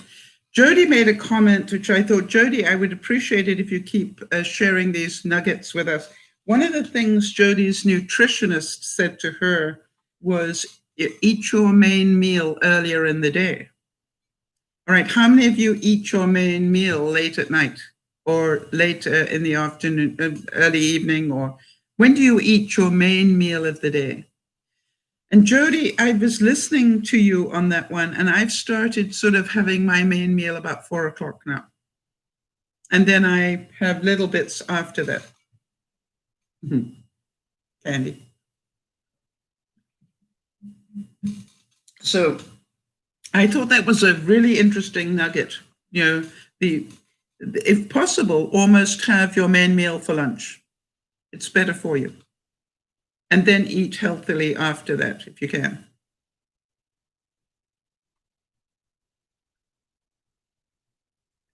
Jody made a comment, which I thought, Jody, I would appreciate it if you keep sharing these nuggets with us. One of the things Jody's nutritionist said to her was, eat your main meal earlier in the day. All right, how many of you eat your main meal late at night or late in the afternoon, early evening, or when do you eat your main meal of the day? And Jody, I was listening to you on that one, and I've started sort of having my main meal about 4 o'clock now. And then I have little bits after that. Candy. So I thought that was a really interesting nugget. If possible, almost have your main meal for lunch. It's better for you. And then eat healthily after that, if you can.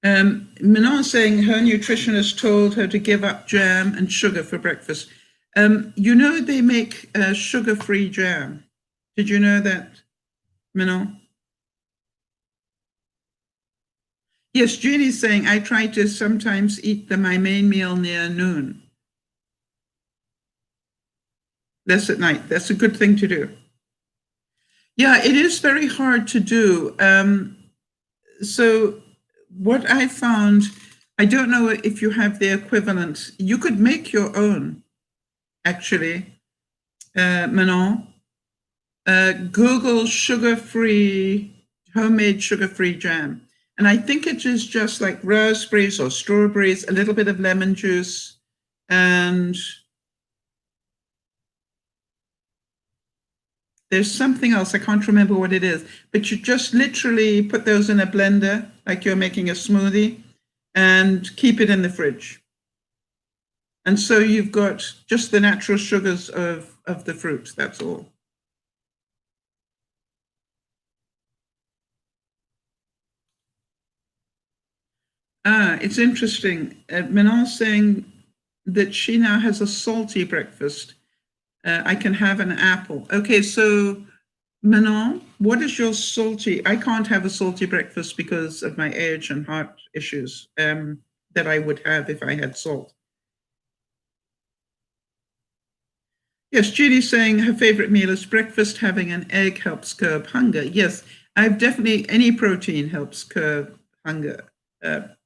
Manon saying her nutritionist told her to give up jam and sugar for breakfast. They make sugar-free jam. Did you know that, Manon? Yes, Jeannie's saying, I try to sometimes eat my main meal near noon. Less at night. That's a good thing to do. Yeah, it is very hard to do. So what I found, I don't know if you have the equivalent. You could make your own, actually, Manon. Google homemade sugar-free jam. And I think it is just like raspberries or strawberries, a little bit of lemon juice, and there's something else, I can't remember what it is, but you just literally put those in a blender, like you're making a smoothie, and keep it in the fridge. And so you've got just the natural sugars of the fruit, that's all. It's interesting. Manon's saying that she now has a salty breakfast. I can have an apple. Okay, so Manon, what is your salty? I can't have a salty breakfast because of my age and heart issues that I would have if I had salt. Yes, Judy's saying her favorite meal is breakfast. Having an egg helps curb hunger. Yes, I've definitely, any protein helps curb hunger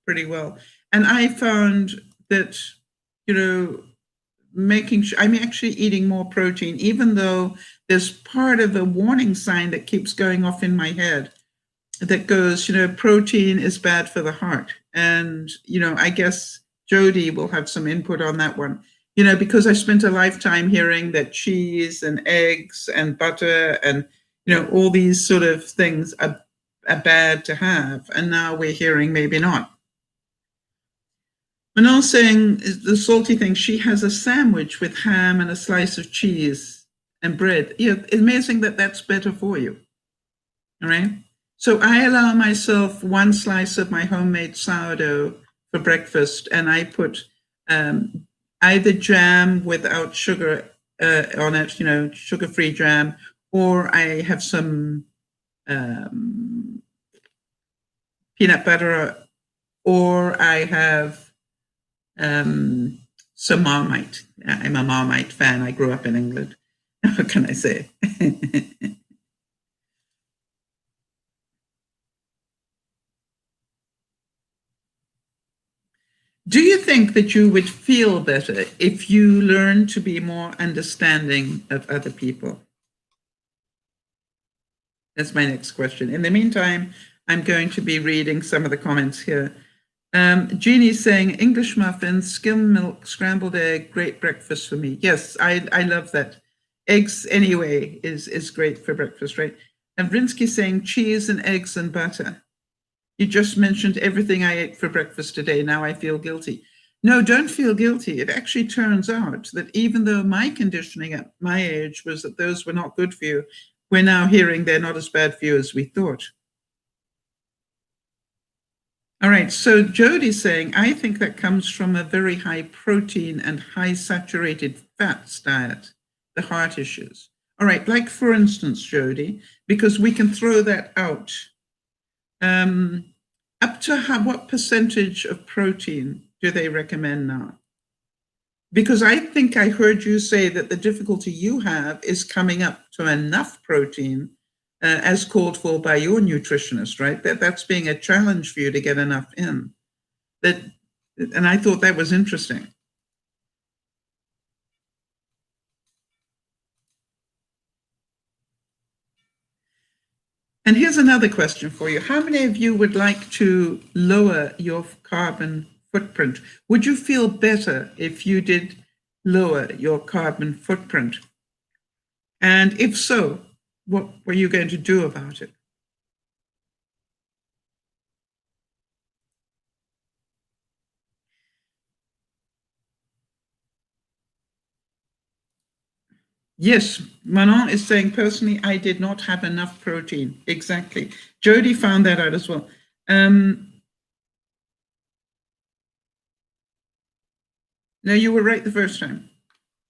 pretty well. And I found that, making sure I'm actually eating more protein, even though there's part of a warning sign that keeps going off in my head that goes, protein is bad for the heart. And, I guess Jody will have some input on that one, because I spent a lifetime hearing that cheese and eggs and butter and, all these sort of things are bad to have. And now we're hearing maybe not. Manal saying the salty thing, she has a sandwich with ham and a slice of cheese and bread. It's amazing that that's better for you. All right. So I allow myself one slice of my homemade sourdough for breakfast, and I put either jam without sugar on it, sugar-free jam, or I have some peanut butter, or I have some Marmite. I'm a Marmite fan. I grew up in England. What can I say? Do you think that you would feel better if you learn to be more understanding of other people? That's my next question. In the meantime, I'm going to be reading some of the comments here. Jeannie's saying, English muffins, skim milk, scrambled egg, great breakfast for me. Yes, I love that. Eggs anyway is great for breakfast, right? And Vrinsky saying cheese and eggs and butter. You just mentioned everything I ate for breakfast today. Now I feel guilty. No, don't feel guilty. It actually turns out that even though my conditioning at my age was that those were not good for you, we're now hearing they're not as bad for you as we thought. All right, so Jody's saying, I think that comes from a very high protein and high saturated fats diet, the heart issues. All right, like for instance, Jody, because we can throw that out. Up to what percentage of protein do they recommend now? Because I think I heard you say that the difficulty you have is coming up to enough protein as called for by your nutritionist, right? That's being a challenge for you to get enough in. And I thought that was interesting. And here's another question for you. How many of you would like to lower your carbon footprint? Would you feel better if you did lower your carbon footprint? And if so, what were you going to do about it? Yes, Manon is saying, personally, I did not have enough protein. Exactly. Jody found that out as well. No, you were right the first time.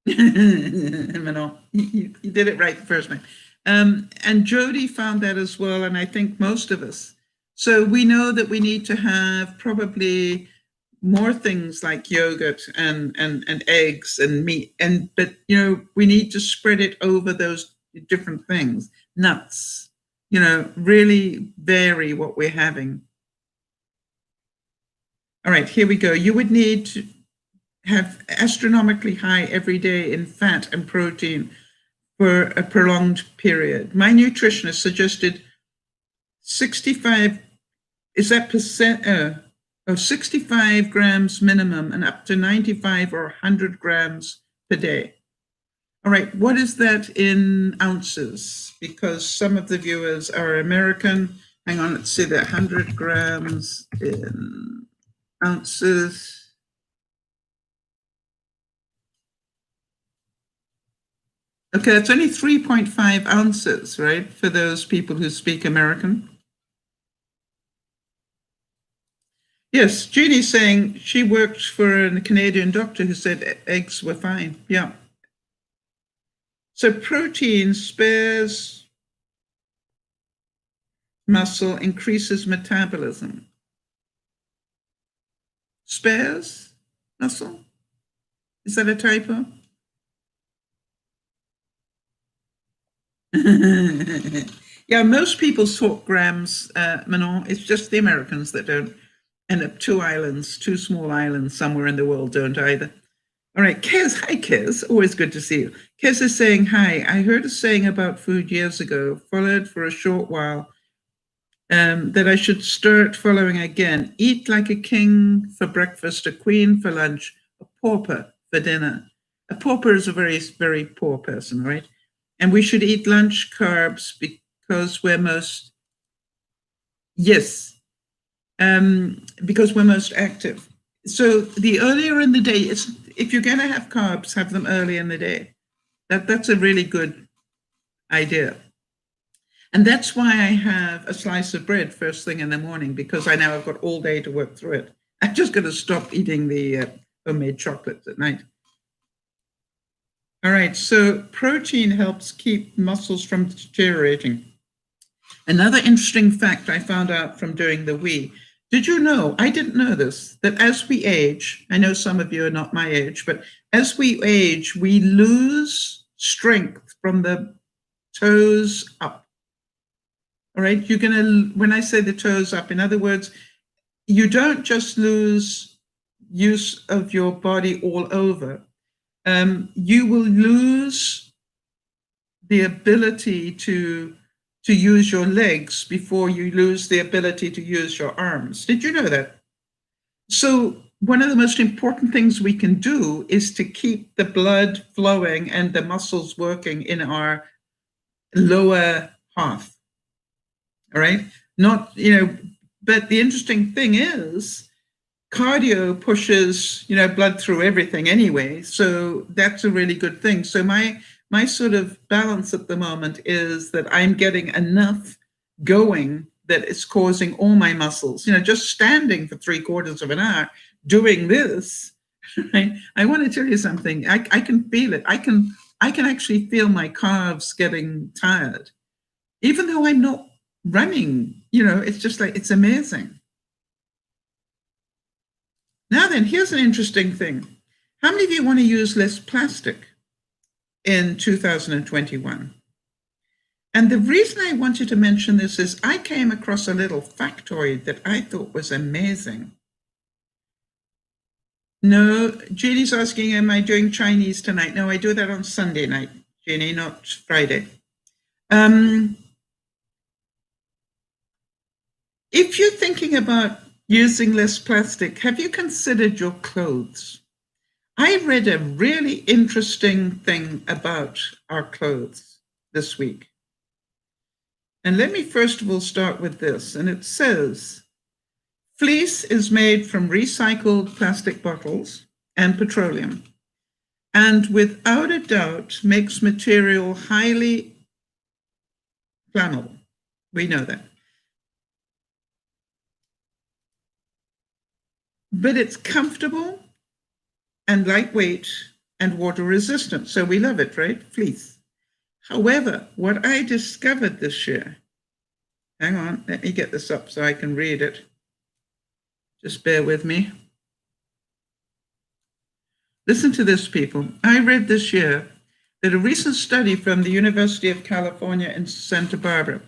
Manon, you did it right the first time. And Jody found that as well, and I think most of us. So we know that we need to have probably more things like yogurt and eggs and meat, but we need to spread it over those different things. Nuts, really vary what we're having. All right, here we go. You would need to have astronomically high every day in fat and protein for a prolonged period. My nutritionist suggested 65, is that percent? 65 grams minimum and up to 95 or 100 grams per day. All right, what is that in ounces? Because some of the viewers are American. Hang on, let's see that 100 grams in ounces. Okay, it's only 3.5 ounces, right, for those people who speak American. Yes, Jeannie's saying she worked for a Canadian doctor who said eggs were fine. Yeah. So protein spares muscle, increases metabolism. Spares muscle? Is that a typo? Yeah, most people talk grams, Manon. It's just the Americans that don't. And two small islands somewhere in the world don't either. All right, Kez, hi Kez, always good to see you. Kez is saying, hi, I heard a saying about food years ago, followed for a short while, that I should start following again. Eat like a king for breakfast, a queen for lunch, a pauper for dinner. A pauper is a very, very poor person, right? And we should eat lunch carbs because we're most, yes, because we're most active. So the earlier in the day, if you're going to have carbs, have them early in the day. That's a really good idea. And that's why I have a slice of bread first thing in the morning, because I know I've got all day to work through it. I'm just going to stop eating the homemade chocolates at night. All right, so protein helps keep muscles from deteriorating. Another interesting fact I found out from doing the Wii. Did you know, I didn't know this, that as we age, I know some of you are not my age, but as we age, we lose strength from the toes up. All right, you're going to, when I say the toes up, in other words, you don't just lose use of your body all over. You will lose the ability to use your legs before you lose the ability to use your arms. Did you know that? So one of the most important things we can do is to keep the blood flowing and the muscles working in our lower half. All right? Not, but the interesting thing is cardio pushes, blood through everything anyway. So that's a really good thing. So my sort of balance at the moment is that I'm getting enough going that it's causing all my muscles, just standing for 3/4 of an hour doing this. Right? I want to tell you something. I can feel it. I can actually feel my calves getting tired, even though I'm not running. It's just like, it's amazing. Now then, here's an interesting thing. How many of you want to use less plastic in 2021? And the reason I wanted to mention this is I came across a little factoid that I thought was amazing. No, Jeannie's asking, am I doing Chinese tonight? No, I do that on Sunday night, Jeannie, not Friday. If you're thinking about using less plastic, have you considered your clothes? I read a really interesting thing about our clothes this week. And let me first of all start with this. And it says, fleece is made from recycled plastic bottles and petroleum, and without a doubt makes material highly flammable. We know that. But it's comfortable and lightweight and water resistant. So we love it, right? Fleece. However, what I discovered this year, hang on, let me get this up so I can read it. Just bear with me. Listen to this, people. I read this year that a recent study from the University of California in Santa Barbara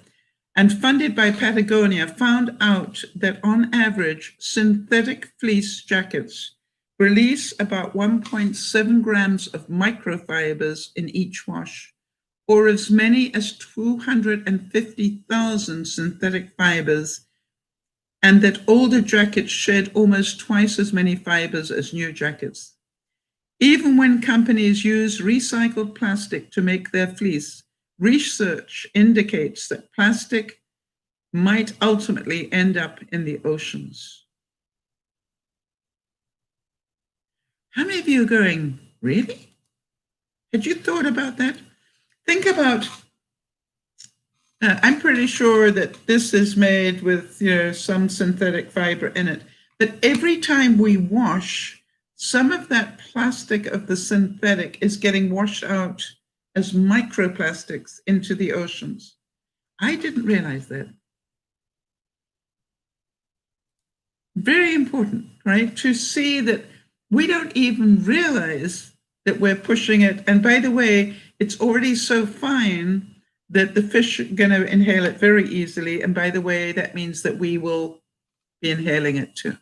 and funded by Patagonia found out that on average, synthetic fleece jackets release about 1.7 grams of microfibers in each wash, or as many as 250,000 synthetic fibers, and that older jackets shed almost twice as many fibers as new jackets. Even when companies use recycled plastic to make their fleece, research indicates that plastic might ultimately end up in the oceans. How many of you are going, really? Had you thought about that? Think about, I'm pretty sure that this is made with some synthetic fiber in it, but every time we wash, some of that plastic of the synthetic is getting washed out as microplastics into the oceans. I didn't realize that. Very important, right? To see that we don't even realize that we're pushing it. And by the way, it's already so fine that the fish are going to inhale it very easily. And by the way, that means that we will be inhaling it too.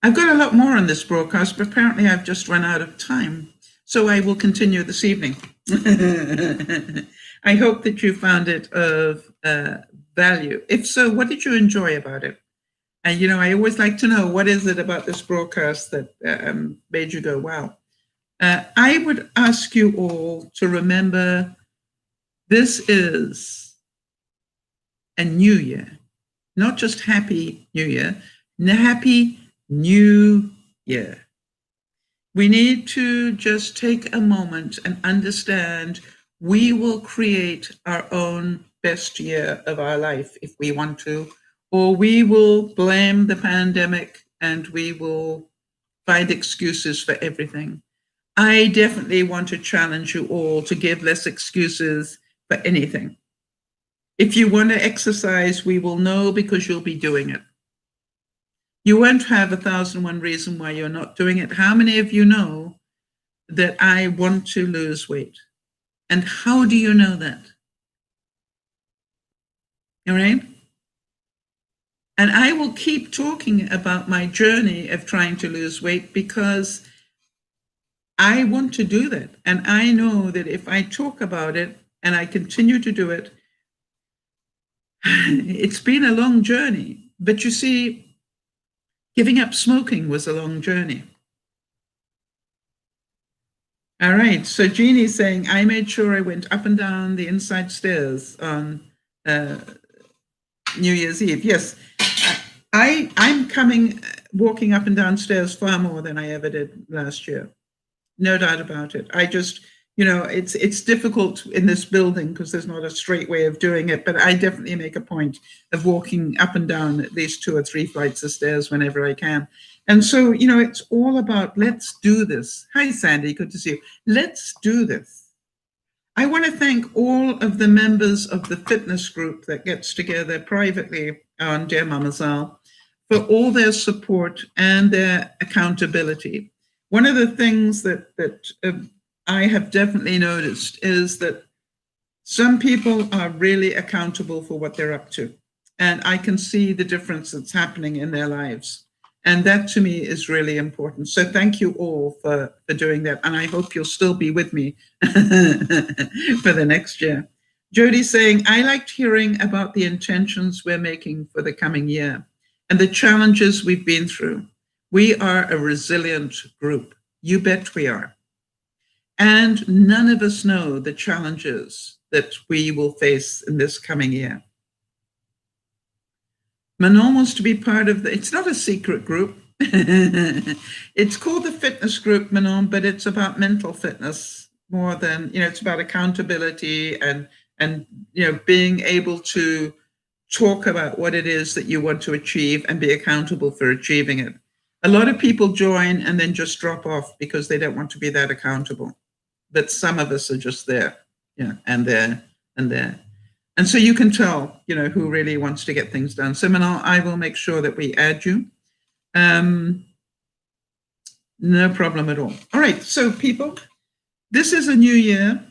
I've got a lot more on this broadcast, but apparently I've just run out of time. So I will continue this evening. I hope that you found it of value. If so, what did you enjoy about it? And, I always like to know, what is it about this broadcast that made you go, wow? I would ask you all to remember this is a new year, not just happy new year, happy new year. We need to just take a moment and understand we will create our own best year of our life if we want to, or we will blame the pandemic and we will find excuses for everything. I definitely want to challenge you all to give less excuses for anything. If you want to exercise, we will know because you'll be doing it. You won't have 1,001 reasons why you're not doing it. How many of you know that I want to lose weight? And how do you know that? All right? And I will keep talking about my journey of trying to lose weight because I want to do that. And I know that if I talk about it and I continue to do it, it's been a long journey. But you see, giving up smoking was a long journey. All right. So Jeannie's saying, I made sure I went up and down the inside stairs on New Year's Eve. Yes. I'm walking up and down stairs far more than I ever did last year. No doubt about it. I just, it's difficult in this building because there's not a straight way of doing it, but I definitely make a point of walking up and down at least 2 or 3 flights of stairs whenever I can. And so, it's all about, let's do this. Hi, Sandy, good to see you. Let's do this. I want to thank all of the members of the fitness group that gets together privately on DearMamaSal for all their support and their accountability. One of the things that I have definitely noticed is that some people are really accountable for what they're up to. And I can see the difference that's happening in their lives. And that to me is really important. So thank you all for doing that. And I hope you'll still be with me for the next year. Jody's saying, I liked hearing about the intentions we're making for the coming year and the challenges we've been through. We are a resilient group. You bet we are. And none of us know the challenges that we will face in this coming year. Manon wants to be part of it's not a secret group. It's called the fitness group, Manon, but it's about mental fitness more than, it's about accountability and being able to talk about what it is that you want to achieve and be accountable for achieving it. A lot of people join and then just drop off because they don't want to be that accountable. But some of us are just there, and there and there. And so you can tell, who really wants to get things done. So Manon, I will make sure that we add you. No problem at all. All right, so people, this is a new year.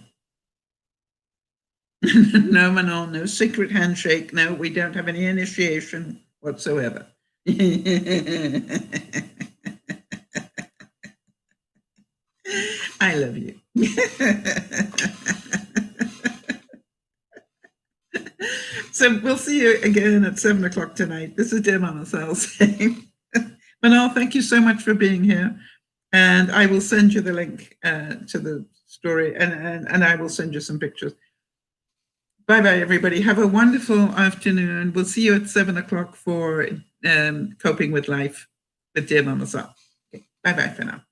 No, Manon, no secret handshake. No, we don't have any initiation whatsoever. I love you. So we'll see you again at 7 o'clock tonight. This is DearMamaSal saying, Manon, thank you so much for being here. And I will send you the link to the story and I will send you some pictures. Bye-bye, everybody. Have a wonderful afternoon. We'll see you at 7 o'clock for Coping with Life with DearMamaSal. Okay. Bye-bye for now.